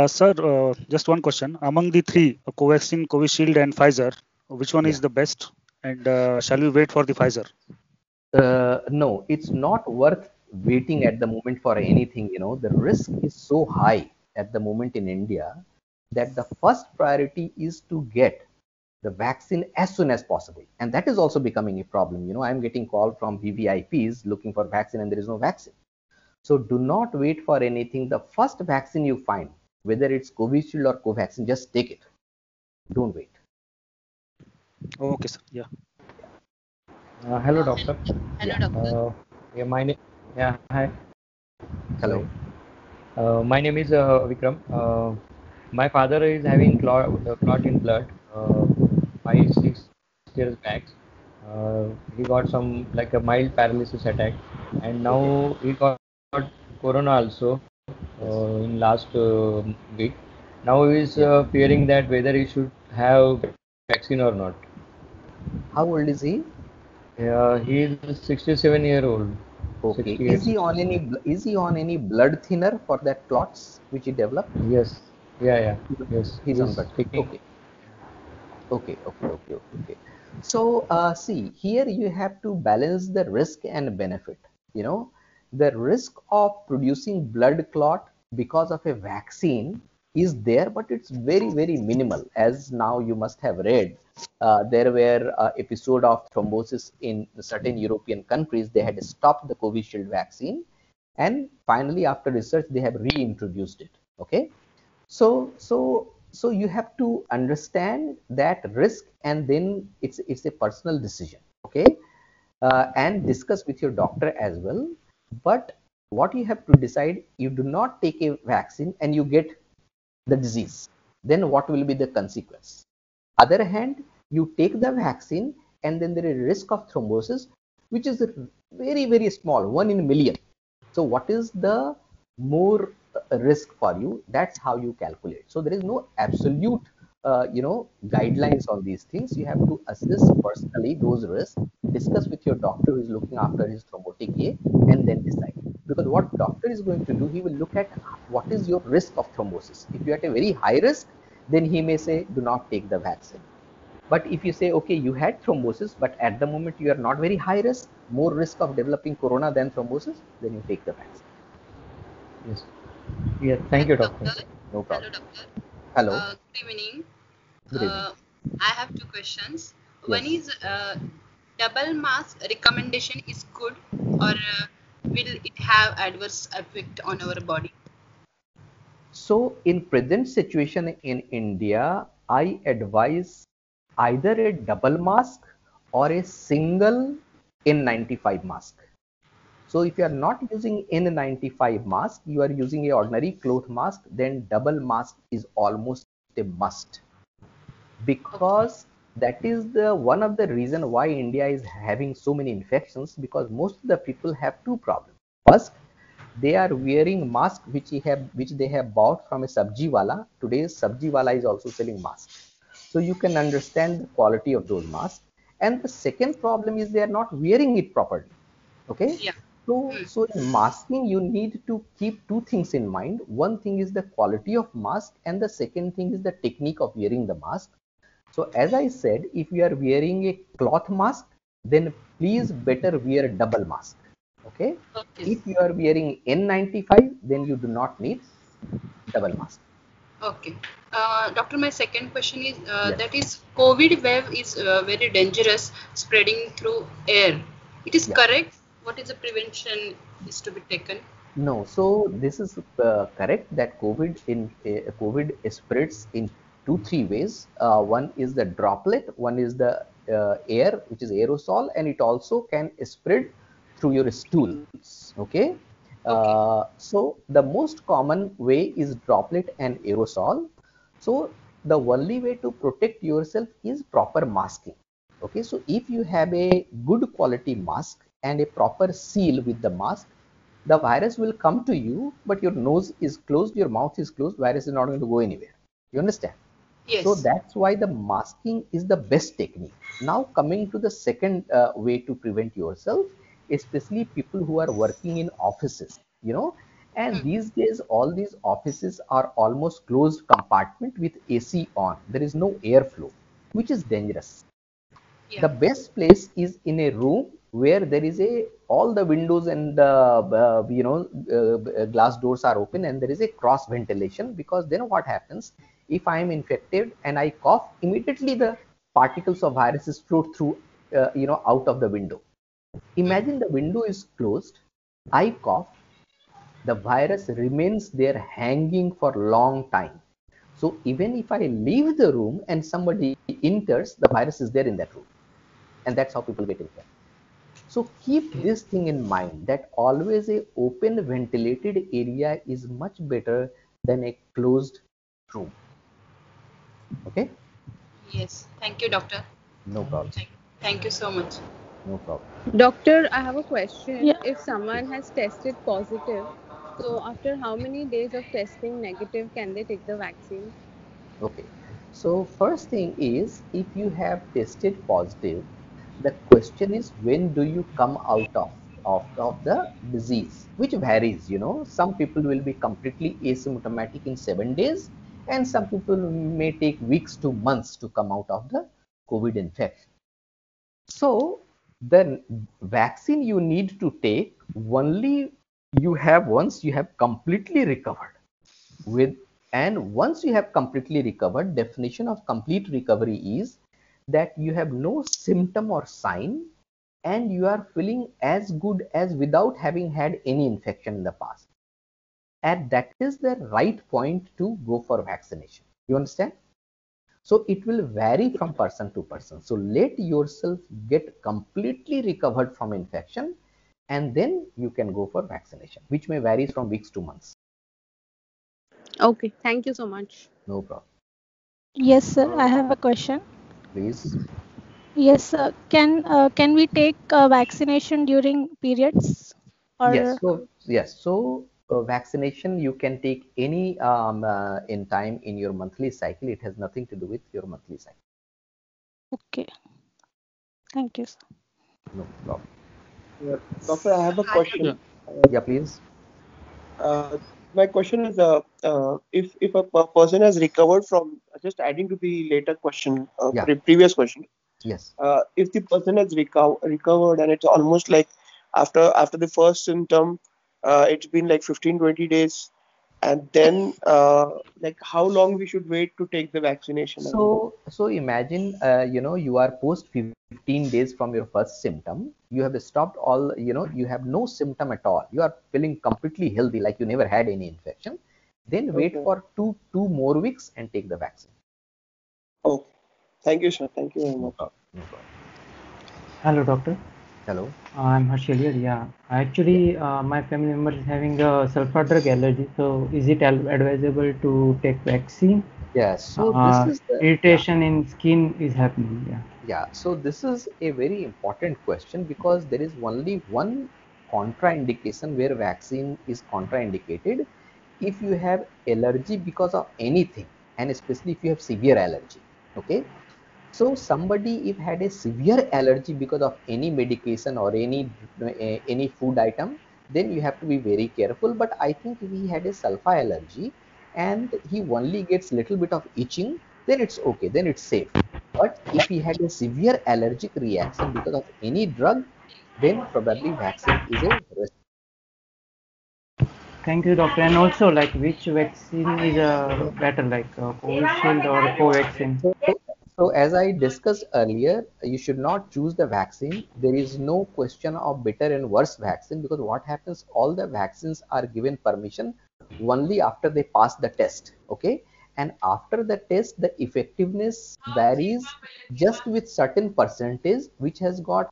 Sir, just one question. Among the three, Covaxin, Covishield, and Pfizer, which one Yeah. is the best? And shall we wait for the Pfizer? No, it's not worth waiting at the moment for anything. The risk is so high at the moment in India that the first priority is to get the vaccine as soon as possible. And that is also becoming a problem. I'm getting call from VVIPs looking for vaccine and there is no vaccine. So do not wait for anything. The first vaccine you find, whether it's Covishield or Covaxin, just take it. Don't wait. Okay, sir. Yeah. Hello, doctor. Yeah. Yeah, my name. Yeah, hi. Hello. Sorry. My name is Vikram. My father is having clot in blood. 5, 6 6 years back. He got some like a mild paralysis attack, and now he got corona also in last week. Now he is fearing that whether he should have vaccine or not. How old is he? He is 67-year-old. Okay. 68. Is he on any blood thinner for that clots which he developed? Yes. Yeah. Yes. He's on He's blood. taking. Okay. Okay. So, see, here you have to balance the risk and benefit. You know, the risk of producing blood clot because of a vaccine is there, but it's very, very minimal. As now you must have read, there were episode of thrombosis in certain European countries. They had stopped the Covishield vaccine, and finally, after research, they have reintroduced it. Okay, so you have to understand that risk, and then it's a personal decision. Okay, and discuss with your doctor as well. But what you have to decide, you do not take a vaccine and you get the disease, then what will be the consequence? Other hand, you take the vaccine and then there is risk of thrombosis, which is very, very small, 1 in a million. So what is the more risk for you? That's how you calculate. So there is no absolute guidelines on these things. You have to assess personally those risks, discuss with your doctor who is looking after his thrombotic A, and then decide. Because what doctor is going to do, he will look at what is your risk of thrombosis. If you are at a very high risk, then he may say do not take the vaccine. But if you say, okay, you had thrombosis, but at the moment you are not very high risk, more risk of developing corona than thrombosis, then you take the vaccine. Yes. Yeah. Thank you, doctor. No problem. Hello, Hello. doctor. Good evening. Good evening. I have two questions. One Yes. is double mask recommendation is good, or will it have adverse effect on our body? So in present situation in India, I advise either a double mask or a single N95 mask. So if you are not using N95 mask, you are using a ordinary cloth mask, then double mask is almost a must, because that is the one of the reason why India is having so many infections, because most of the people have two problems. First, they are wearing mask which they have bought from a sabji wala. Today's sabji wala is also selling masks, so you can understand the quality of those masks. And the second problem is they are not wearing it properly. Okay, so in masking you need to keep two things in mind. One thing is the quality of mask, and the second thing is the technique of wearing the mask. So as I said, if you are wearing a cloth mask, then please better wear a double mask. Okay. If you are wearing N95, then you do not need double mask. Okay. Doctor, my second question is Yes. that is COVID wave is very dangerous, spreading through air. It is Yeah. correct. What is the prevention is to be taken? No, so this is correct that COVID spreads in two, three ways. One is the droplet, one is the air, which is aerosol, and it also can spread through your stools. Okay. So the most common way is droplet and aerosol. So the only way to protect yourself is proper masking. Okay. So if you have a good quality mask and a proper seal with the mask, the virus will come to you, but your nose is closed, your mouth is closed, virus is not going to go anywhere. You understand? Yes. So that's why the masking is the best technique. Now coming to the second way to prevent yourself, especially people who are working in offices, and these days all these offices are almost closed compartment with AC on. There is no airflow, which is dangerous. The best place is in a room where there is all the windows and the glass doors are open and there is a cross ventilation, because then what happens, if I am infected and I cough, immediately the particles of viruses float through out of the window. Imagine the window is closed, I cough, the virus remains there hanging for long time. So even if I leave the room and somebody enters, the virus is there in that room, and that's how people get infected. So keep this thing in mind, that always a open ventilated area is much better than a closed room. Okay. Yes. Thank you, doctor. No problem. Thank you so much. No problem. Doctor, I have a question. Yeah. If someone has tested positive, so after how many days of testing negative can they take the vaccine? Okay. So first thing is, if you have tested positive, the question is, when do you come out of the disease, which varies. Some people will be completely asymptomatic in 7 days, and some people may take weeks to months to come out of the COVID infection. So the vaccine you need to take only once you have completely recovered with and once you have completely recovered, definition of complete recovery is that you have no symptom or sign and you are feeling as good as without having had any infection in the past. And that is the right point to go for vaccination. You understand? So it will vary from person to person. So let yourself get completely recovered from infection and then you can go for vaccination, which may vary from weeks to months. Okay, thank you so much. No problem. Yes, sir. I have a question. Please. Yes, sir. Can we take vaccination during periods or? Yes. So vaccination you can take any in time in your monthly cycle. It has nothing to do with your monthly cycle. Okay. Thank you, sir. No problem. Doctor, I have a question. Yeah, please. My question is, if a person has recovered from, just adding to the later question, Yeah. previous question, Yes. if the person has recovered and it's almost like after the first symptom, it's been like 15-20 days, and then like how long we should wait to take the vaccination again? So imagine, you are post 15 days from your first symptom. You have stopped all, you have no symptom at all. You are feeling completely healthy, like you never had any infection. Then wait Okay. for two more weeks and take the vaccine. Okay. Thank you, sir. Thank you very much. No problem. Hello, doctor. Hello. I'm Harshil. Yeah, actually, my family member is having a sulfur drug allergy. So, is it advisable to take vaccine? Yes. So this is the Irritation in skin is happening. Yeah. Yeah, so this is a very important question because there is only one contraindication where vaccine is contraindicated if you have allergy because of anything, and especially if you have severe allergy. Okay, so somebody if had a severe allergy because of any medication or any food item, then you have to be very careful. But I think if he had a sulfa allergy and he only gets little bit of itching, then it's okay, then it's safe. But if he had a severe allergic reaction because of any drug, then probably vaccine is a risk. Thank you, doctor. And also, like, which vaccine is better, like Covishield or Covaxin? So as I discussed earlier, you should not choose the vaccine. There is no question of better and worse vaccine because what happens, all the vaccines are given permission only after they pass the test. Okay. And after the test, the effectiveness varies just with certain percentage, which has got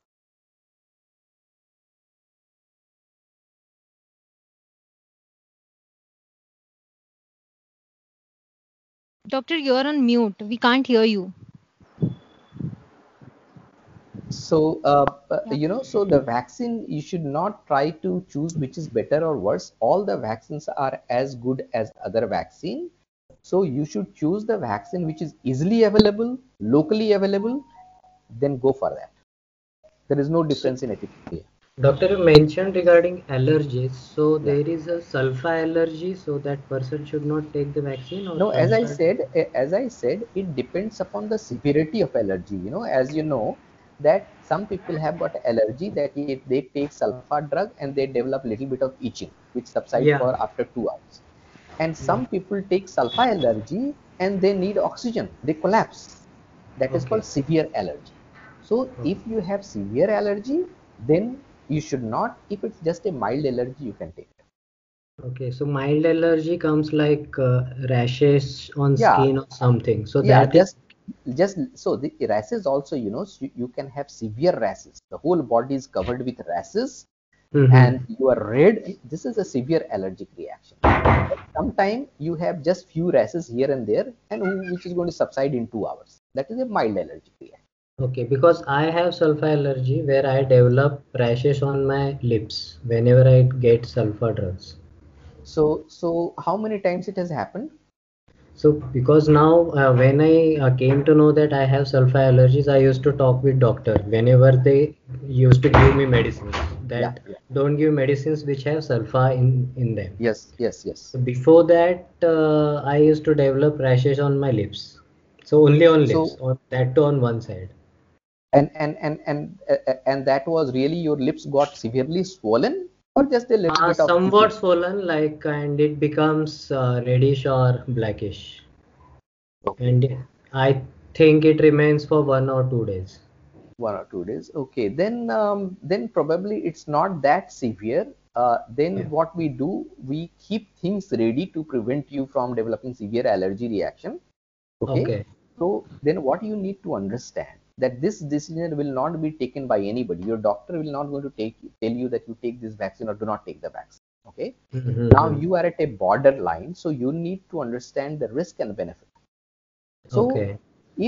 Doctor, you're on mute. We can't hear you. so so the vaccine, you should not try to choose which is better or worse. All the vaccines are as good as other vaccine. So you should choose the vaccine which is easily available, locally available, then go for that. There is no difference in efficacy. Doctor, you mentioned regarding allergies. So there is a sulfa allergy, so that person should not take the vaccine, or No, sulfa? as I said, it depends upon the severity of allergy. As you know, that some people have got allergy that if they take sulfa drug and they develop little bit of itching, which subside Yeah. for after 2 hours. And some people take sulfa allergy and they need oxygen, they collapse. That is Okay. called severe allergy. So if you have severe allergy, then you should not. If it's just a mild allergy, you can take it. Okay, so mild allergy comes like rashes on Yeah, skin or something. So yeah, that is just so the rashes also, so you can have severe rashes. The whole body is covered with rashes and you are red. This is a severe allergic reaction. Sometimes you have just few rashes here and there, and which is going to subside in 2 hours. That is a mild allergic reaction. Okay, because I have sulfur allergy where I develop rashes on my lips whenever I get sulfur drugs. So how many times it has happened? So because now when I came to know that I have sulfur allergies, I used to talk with doctor whenever they used to give me medicines Yeah, that yeah. don't give medicines which have sulfur in them. Yes, yes, yes. So before that, I used to develop rashes on my lips. So only on So lips, on that too on one side. and that was really your lips got severely swollen or just a little bit of Somewhat itching? swollen, like, and it becomes reddish or blackish. Okay. And I think it remains for 1 or 2 days. 1 or 2 days. Okay, then probably it's not that severe. Then Yeah. what we do, we keep things ready to prevent you from developing severe allergy reaction. Okay. Okay. So then what you need to understand that this decision will not be taken by anybody. Your doctor will not going to tell you that you take this vaccine or do not take the vaccine. Okay. Now Mhm. you are at a borderline, so you need to understand the risk and benefit. So Okay.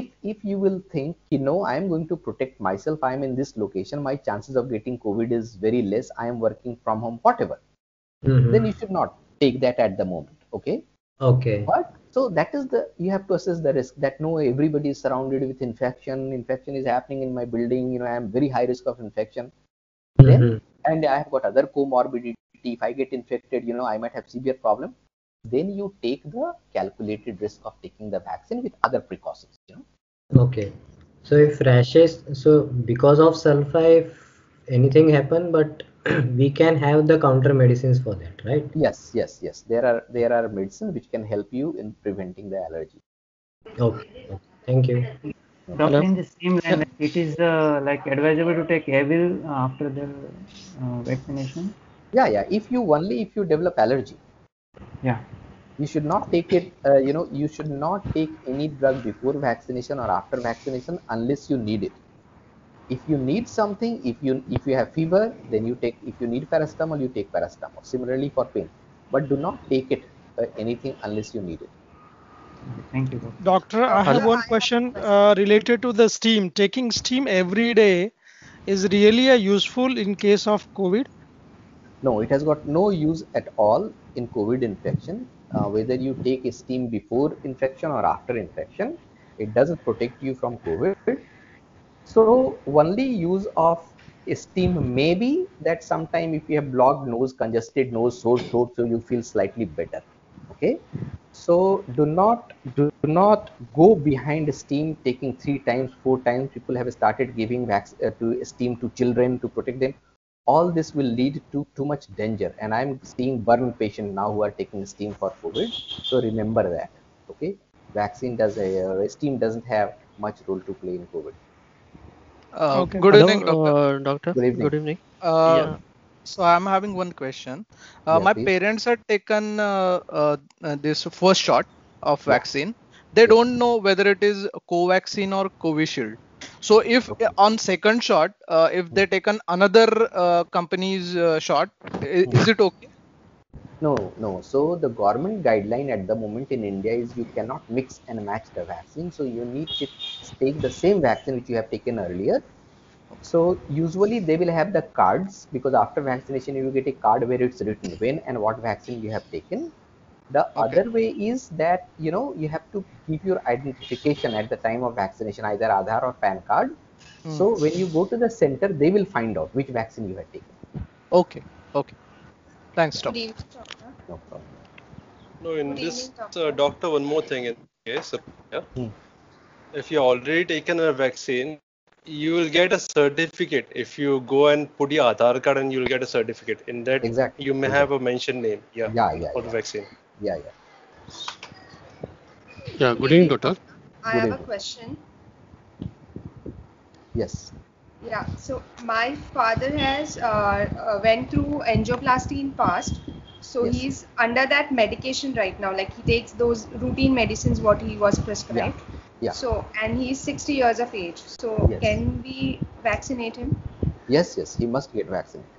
if you will think, I am going to protect myself, I am in this location, my chances of getting COVID is very less, I am working from home, whatever, then Mhm. you should not take that at the moment. Okay. Okay. But so that is you have to assess the risk that no, everybody is surrounded with infection is happening in my building, I am very high risk of infection. Then, Mhm. and I have got other comorbidity, if I get infected, I might have severe problem. Then you take the calculated risk of taking the vaccine with other precautions. Okay. So if rashes, so because of sulfur, if anything happen, but we can have the counter medicines for that, right? Yes, yes, yes. There are medicines which can help you in preventing the allergy. Okay. Okay. Thank you. No Doctor, problem. in the same line, like, it is like advisable to take Avil after the vaccination. Yeah. If you develop allergy, Yeah. you should not take it. You should not take any drug before vaccination or after vaccination unless you need it. If you need something, if you have fever, then you take. If you need paracetamol, you take paracetamol. Similarly for pain, but do not take it anything unless you need it. Thank you, doctor. Doctor, I have one question related to the steam. Taking steam every day is really a useful in case of COVID. No, it has got no use at all in COVID infection. Whether you take a steam before infection or after infection, it doesn't protect you from COVID. So only use of steam may be that sometime if you have blocked nose, congested nose, sore throat, so you feel slightly better. Okay. So do not go behind steam taking 3 times, 4 times. People have started giving to steam to children to protect them. All this will lead to too much danger. And I'm seeing burn patients now who are taking steam for COVID. So remember that. Okay. Steam doesn't have much role to play in COVID. Okay. Good Hello, evening, doctor. doctor. Good evening. Good evening. Uh, Yeah. so I'm having one question. Yeah, My please. parents had taken this first shot of Yeah. vaccine. They Yes. don't know whether it is Covaxin or Covishield. So if Okay. on second shot, if they taken another company's shot, is it okay? No, no. So the government guideline at the moment in India is you cannot mix and match the vaccine. So you need to take the same vaccine which you have taken earlier. So usually they will have the cards because after vaccination you will get a card where it's written when and what vaccine you have taken. The Okay. other way is that you have to keep your identification at the time of vaccination, either Aadhaar or PAN card. Hmm. So when you go to the center, they will find out which vaccine you have taken. Okay. Okay. Thanks, Yeah. Good doctor. evening, doctor. No problem. No, in Good this, evening, doctor. doctor, one more thing in case, yeah, Hmm. if you already taken a vaccine, you will get a certificate. If you go and put your Aadhaar card and you'll get a certificate. In that, Exactly. you may have a mentioned name, yeah, Yeah, yeah, for the yeah, vaccine. yeah, yeah. Yeah. Good Good evening, evening, doctor. doctor. I Good have a evening. question. Yes. Yeah, so my father has went through angioplasty in past, so Yes. he's under that medication right now. Like he takes those routine medicines what he was Yeah. prescribed. Yeah. So and he's 60 years of age. So Yes. can we vaccinate him? Yes. Yes. He must get vaccinated.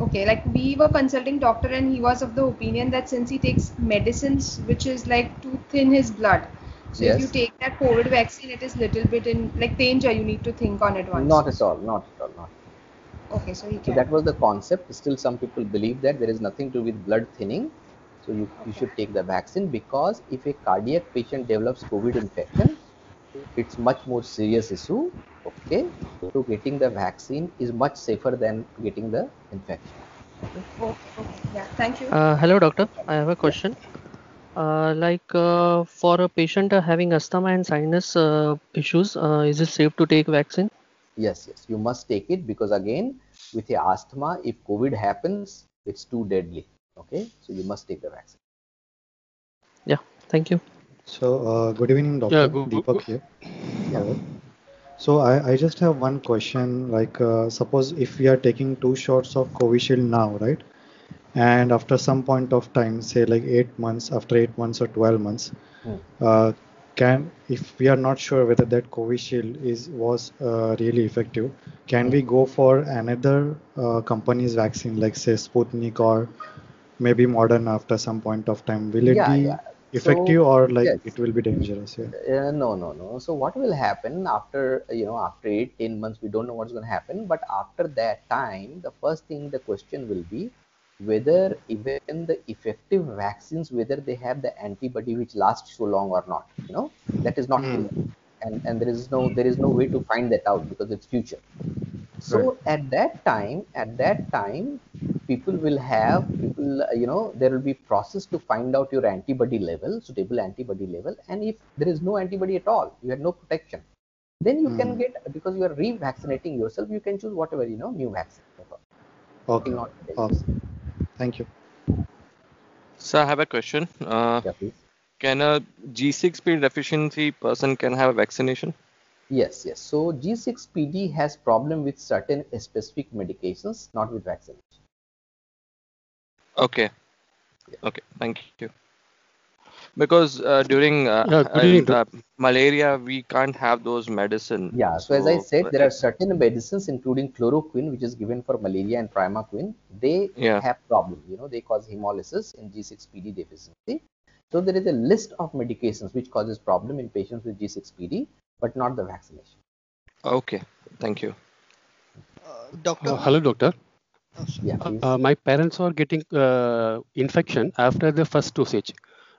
Okay, like we were consulting doctor and he was of the opinion that since he takes medicines which is like to thin his blood, So if you Yes. take that COVID vaccine, it is little bit in like danger. You need to think on it once. Not at all. Not at all. Not. Okay, so he So can. that was the concept. Still, some people believe that there is nothing to do with blood thinning. So you should take the vaccine, because if a cardiac patient develops COVID infection, it's much more serious issue. Okay. So getting the vaccine is much safer than getting the infection. Okay. Okay. Yeah. Thank you. Hello, doctor. I have a question. For a patient having asthma and sinus issues, is it safe to take vaccine? Yes, yes, you must take it, because again, with the asthma, if COVID happens, it's too deadly. Okay, so you must take the vaccine. Yeah. Thank you. So, good evening, Yeah. Doctor Deepak here. Yeah. Hello. So, I just have one question. Like, suppose if we are taking 2 shots of Covishield now, right? And after some point of time, say like 8 months, after 8 months or 12 months, Hmm. if we are not sure whether that Covishield was really effective, can we go for another company's vaccine, like say Sputnik or maybe Moderna after some point of time? Will it Yeah, be yeah. effective, So or like yes, it will be dangerous? Yeah. no, no, no. So what will happen after, after 8, 10 months, we don't know what's going to happen. But after that time, the first thing, the question will be whether even the effective vaccines, whether they have the antibody which lasts so long or not. That is not clear, and there is no way to find that out, because it's future. Right. So at that time, there will be process to find out your antibody level, suitable antibody level, and if there is no antibody at all, you have no protection, then you can get, because you are revaccinating yourself, you can choose whatever, new vaccine. No problem. It Okay. will not be dangerous. Thank you. So I have a question. Yeah, please. Can a G6P deficiency person can have a vaccination? Yes, yes. So G6PD has problem with certain specific medications, not with vaccination. Okay. Okay. Thank you. Because during Good evening, malaria, we can't have those medicine. Yeah, so as I said, there are certain medicines, including chloroquine, which is given for malaria, and primaquine. They Yeah. have problem. They cause hemolysis in G6PD deficiency. So there is a list of medications which causes problem in patients with G6PD, but not the vaccination. Okay. Thank you. Doctor? hello, doctor. Yeah, please. My parents are getting infection after the first dosage.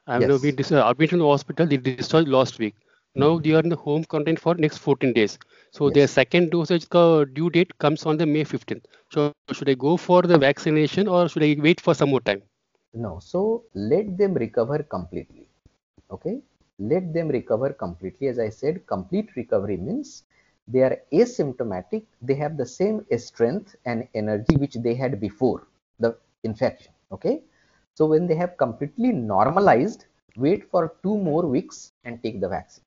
I know we Yes. admitted in the hospital. They discharged last week. Now they are in the home quarantine for next 14 days. So their Yes. second dosage due date comes on the May 15th. So should I go for the vaccination or should I wait for some more time? No, so let them recover completely. Okay, let them recover completely. As I said, complete recovery means they are asymptomatic, they have the same strength and energy which they had before the infection. Okay, so when they have completely normalized, wait for 2 more weeks and take the vaccine.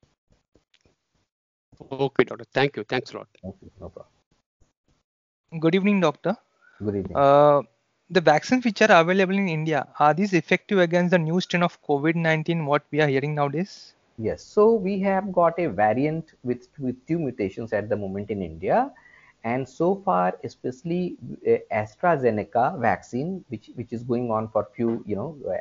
Okay, doctor. Thank you. Thanks a lot. Okay, no problem. Good evening, doctor. Good evening. The vaccines which are available in India, are these effective against the new strain of COVID-19, what we are hearing nowadays? Yes, so we have got a variant with 2 mutations at the moment in India, and so far, especially AstraZeneca vaccine, which is going on for few,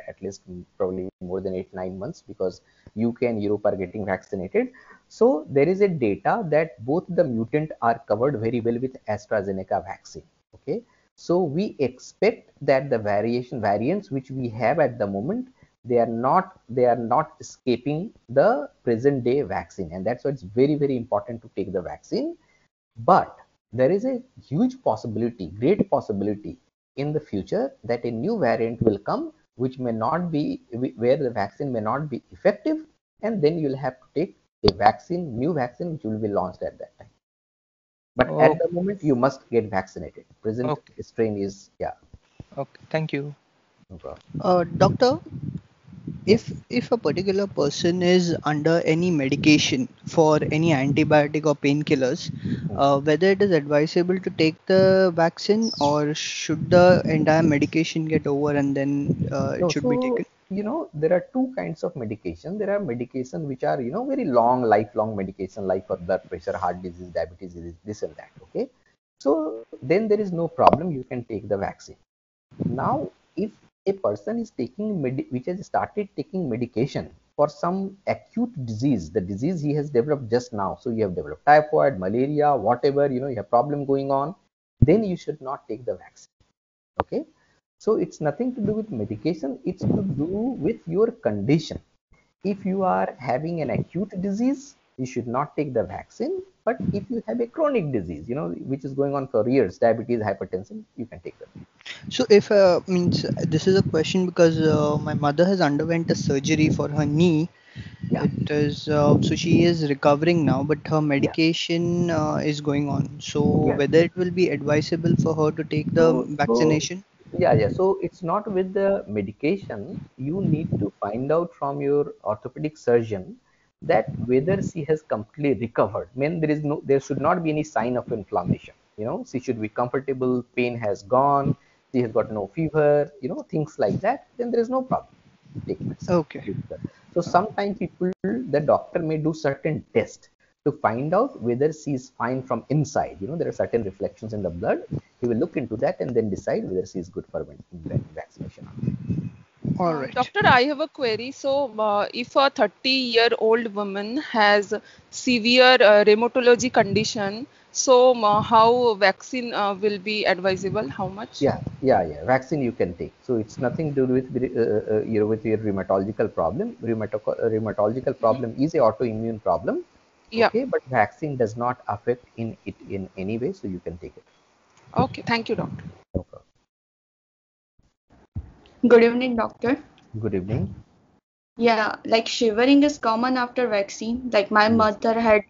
at least probably more than 8 9 months, because UK and Europe are getting vaccinated. So there is a data that both the mutant are covered very well with AstraZeneca vaccine. Okay, so we expect that the variants which we have at the moment, they are not escaping the present day vaccine, and that's why it's very, very important to take the vaccine. But there is a huge possibility, great possibility in the future, that a new variant will come which may not be, where the vaccine may not be effective, and then you'll have to take a new vaccine, which will be launched at that time. But at the moment, you must get vaccinated. Present strain is, yeah. Okay, thank you. No problem. Doctor, if a particular person is under any medication for any antibiotic or painkillers, whether it is advisable to take the vaccine, or should the entire medication get over and then No, it should be so taken? there are two kinds of medication. There are medication which are very long, lifelong medication, like for blood pressure, heart disease, diabetes disease, this and that. Okay, so then there is no problem. You can take the vaccine. Now, if a person is taking which has started taking medication, for some acute disease, the disease he has developed just now. So you have developed typhoid, malaria, whatever, you have problem going on, then you should not take the vaccine. Okay. So it's nothing to do with medication. It's to do with your condition. If you are having an acute disease, you should not take the vaccine. But if you have a chronic disease, which is going on for years, diabetes, hypertension, you can take them. So if means this is a question because my mother has underwent a surgery for her knee. Yeah. It is so she is recovering now, but her medication is going on. So whether it will be advisable for her to take the vaccination? Yeah. So it's not with the medication. You need to find out from your orthopedic surgeon that whether she has completely recovered. There should not be any sign of inflammation. She should be comfortable. Pain has gone. She has got no fever. Things like that. Then there is no problem. Take medicine. Okay. So sometimes the doctor may do certain tests to find out whether she is fine from inside. There are certain reflections in the blood. He will look into that and then decide whether she is good for vaccination. All right. Doctor, I have a query. So, if a 30-year-old woman has severe rheumatology condition, so how vaccine will be advisable? How much? Yeah. Vaccine you can take. So it's nothing to do with with your rheumatological problem. Rheumatological problem is a autoimmune problem. Yeah. Okay, but vaccine does not affect it in any way, so you can take it. Okay, thank you, doctor. No problem. Good evening, doctor. Good evening. Yeah, like shivering is common after vaccine. Like my mother had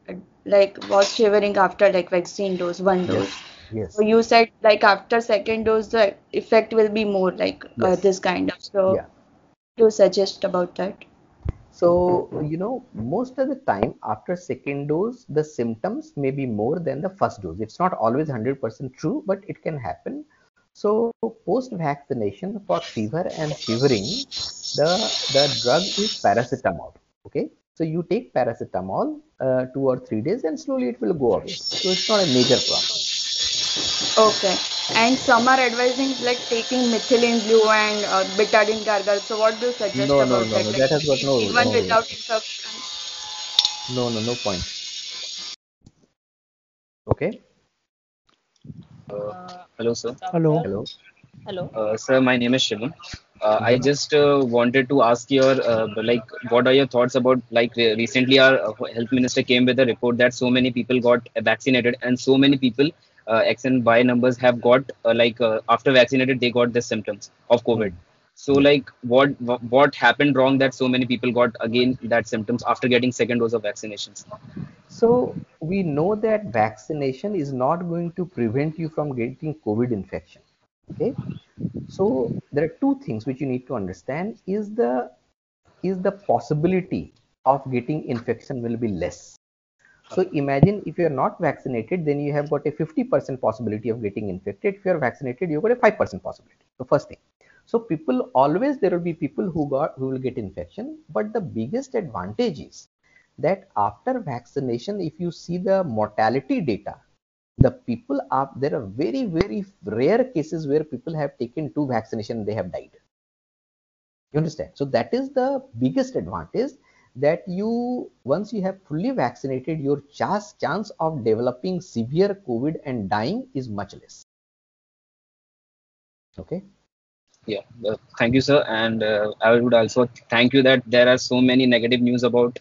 was shivering after vaccine dose, one dose. Yes. So you said after second dose the effect will be more this kind of. So do suggest about that. So most of the time after second dose the symptoms may be more than the first dose. It's not always 100% true, but it can happen. So post vaccination for fever and shivering, the drug is paracetamol. Okay, so you take paracetamol 2 or 3 days and slowly it will go away. So it's not a major problem. Okay, and some are advising taking methylene blue and betadine gargle. So what do you suggest about that? No. That has got no even without infection. No point. Okay. Hello, sir. Hello. Sir, my name is Shivam. I just wanted to ask your what are your thoughts about recently our health minister came with a report that so many people got vaccinated and so many people X and Y numbers have got after vaccinated they got the symptoms of COVID. So what happened wrong that so many people got again that symptoms after getting second dose of vaccinations? So we know that vaccination is not going to prevent you from getting COVID infection. Okay. So there are two things which you need to understand. Is the possibility of getting infection will be less. So imagine if you are not vaccinated, then you have got a 50% possibility of getting infected. If you are vaccinated, you've got a 5% possibility. The first thing. So there will be people who will get infection, but the biggest advantage is that after vaccination, if you see the mortality data, there are very, very rare cases where people have taken 2 vaccinations, they have died. You understand? So that is the biggest advantage, that once you have fully vaccinated, your chance of developing severe COVID and dying is much less. Okay. Yeah, thank you, sir. And I would also thank you that there are so many negative news about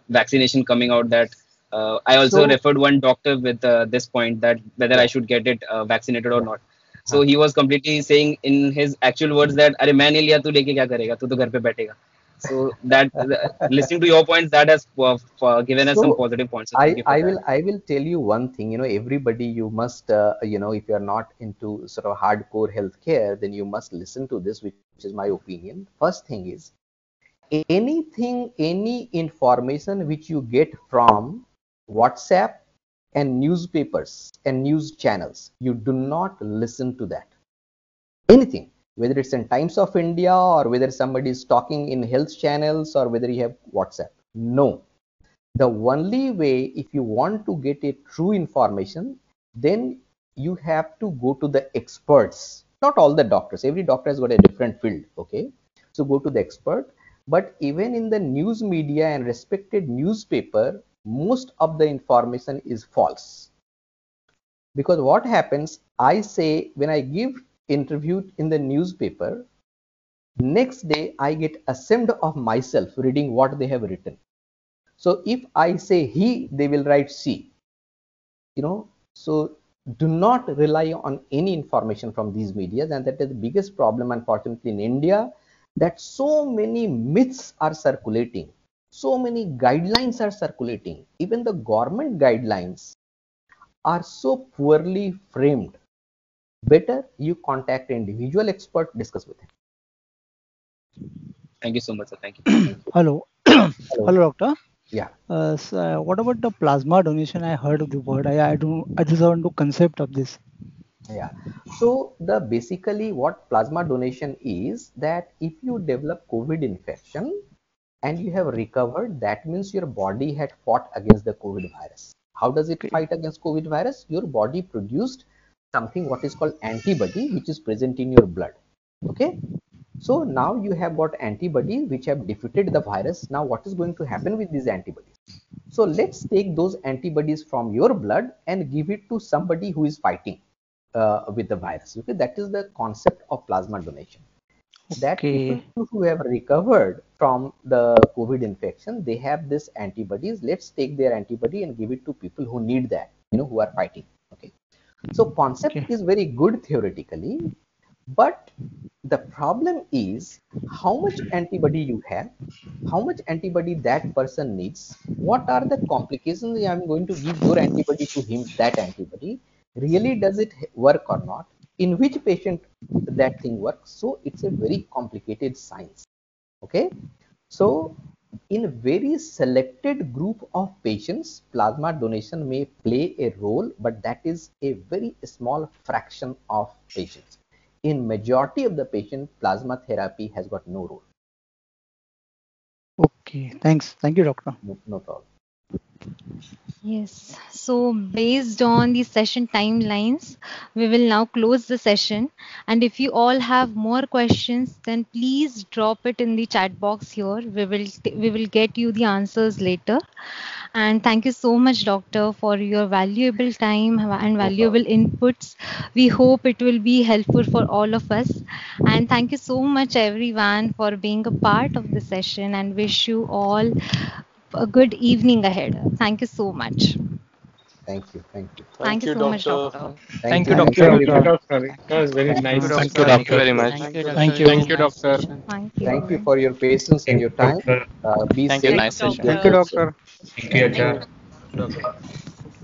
vaccination coming out that I also referred one doctor with this point that whether I should get it vaccinated or not. So he was completely saying in his actual words that अरे मैं नहीं लिया तू लेके क्या करेगा तू तो घर पे बैठेगा. So that listening to your points, that has given us some positive points. So I will tell you one thing. Everybody, you must if you are not into sort of hardcore healthcare, then you must listen to this, which is my opinion. First thing is, any information which you get from WhatsApp and newspapers and news channels, you do not listen to that. Anything, whether it's in Times of India or whether somebody is talking in health channels or whether you have WhatsApp. No. The only way, if you want to get a true information, then you have to go to the experts. Not all the doctors. Every doctor has got a different field. Okay. So go to the expert. But even in the news media and respected newspaper, most of the information is false. Because what happens, I say when I give interview in the newspaper, next day I get ashamed of myself reading what they have written. So if I say he, they will write she. So do not rely on any information from these medias, and that is the biggest problem, unfortunately, in India, that so many myths are circulating, so many guidelines are circulating. Even the government guidelines are so poorly framed. Better you contact an individual expert, discuss with him. Thank you so much, sir. Thank you. Hello. Hello. Hello, doctor. Yeah. So, what about the plasma donation? I heard of the word. I just want to concept of this. Yeah. So the basically what plasma donation is, that if you develop COVID infection and you have recovered, that means your body had fought against the COVID virus. How does it fight against COVID virus? Your body produced something what is called antibody, which is present in your blood. Okay. So now you have got antibody which have defeated the virus. Now what is going to happen with these antibodies? So let's take those antibodies from your blood and give it to somebody who is fighting with the virus. Okay, that is the concept of plasma donation. That people who have recovered from the COVID infection, they have this antibodies. Let's take their antibody and give it to people who need that, who are fighting. Okay, so concept is very good theoretically, but the problem is how much antibody you have, how much antibody that person needs, what are the complications. I'm going to give your antibody to him, that antibody really does it work or not, in which patient that thing works. So it's a very complicated science. Okay, so in very selected group of patients, plasma donation may play a role, but that is a very small fraction of patients. In majority of the patient, plasma therapy has got no role. Okay, thanks. Thank you, doctor. No problem. Yes. So, based on the session timelines, we will now close the session. And if you all have more questions, then please drop it in the chat box here. We will get you the answers later. And thank you so much, doctor, for your valuable time and valuable inputs. We hope it will be helpful for all of us. And thank you so much, everyone, for being a part of the session, and wish you all a good evening ahead. Thank you so much. Thank you. Thank you. Thank you so much, doctor. Thank you, Thank you, doctor. doctor. It was very nice. Thank you very much. Thank you. Thank you, doctor. Thank you. Thank you for your patience and your time. Be Thank you. safe. Nice session. Thank you, doctor. Thank you, Acharya.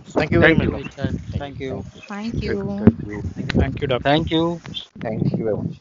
Thank you very Thank much. you. Thank you. Thank you. Thank you. Thank you, doctor. Thank you. Thank you very much.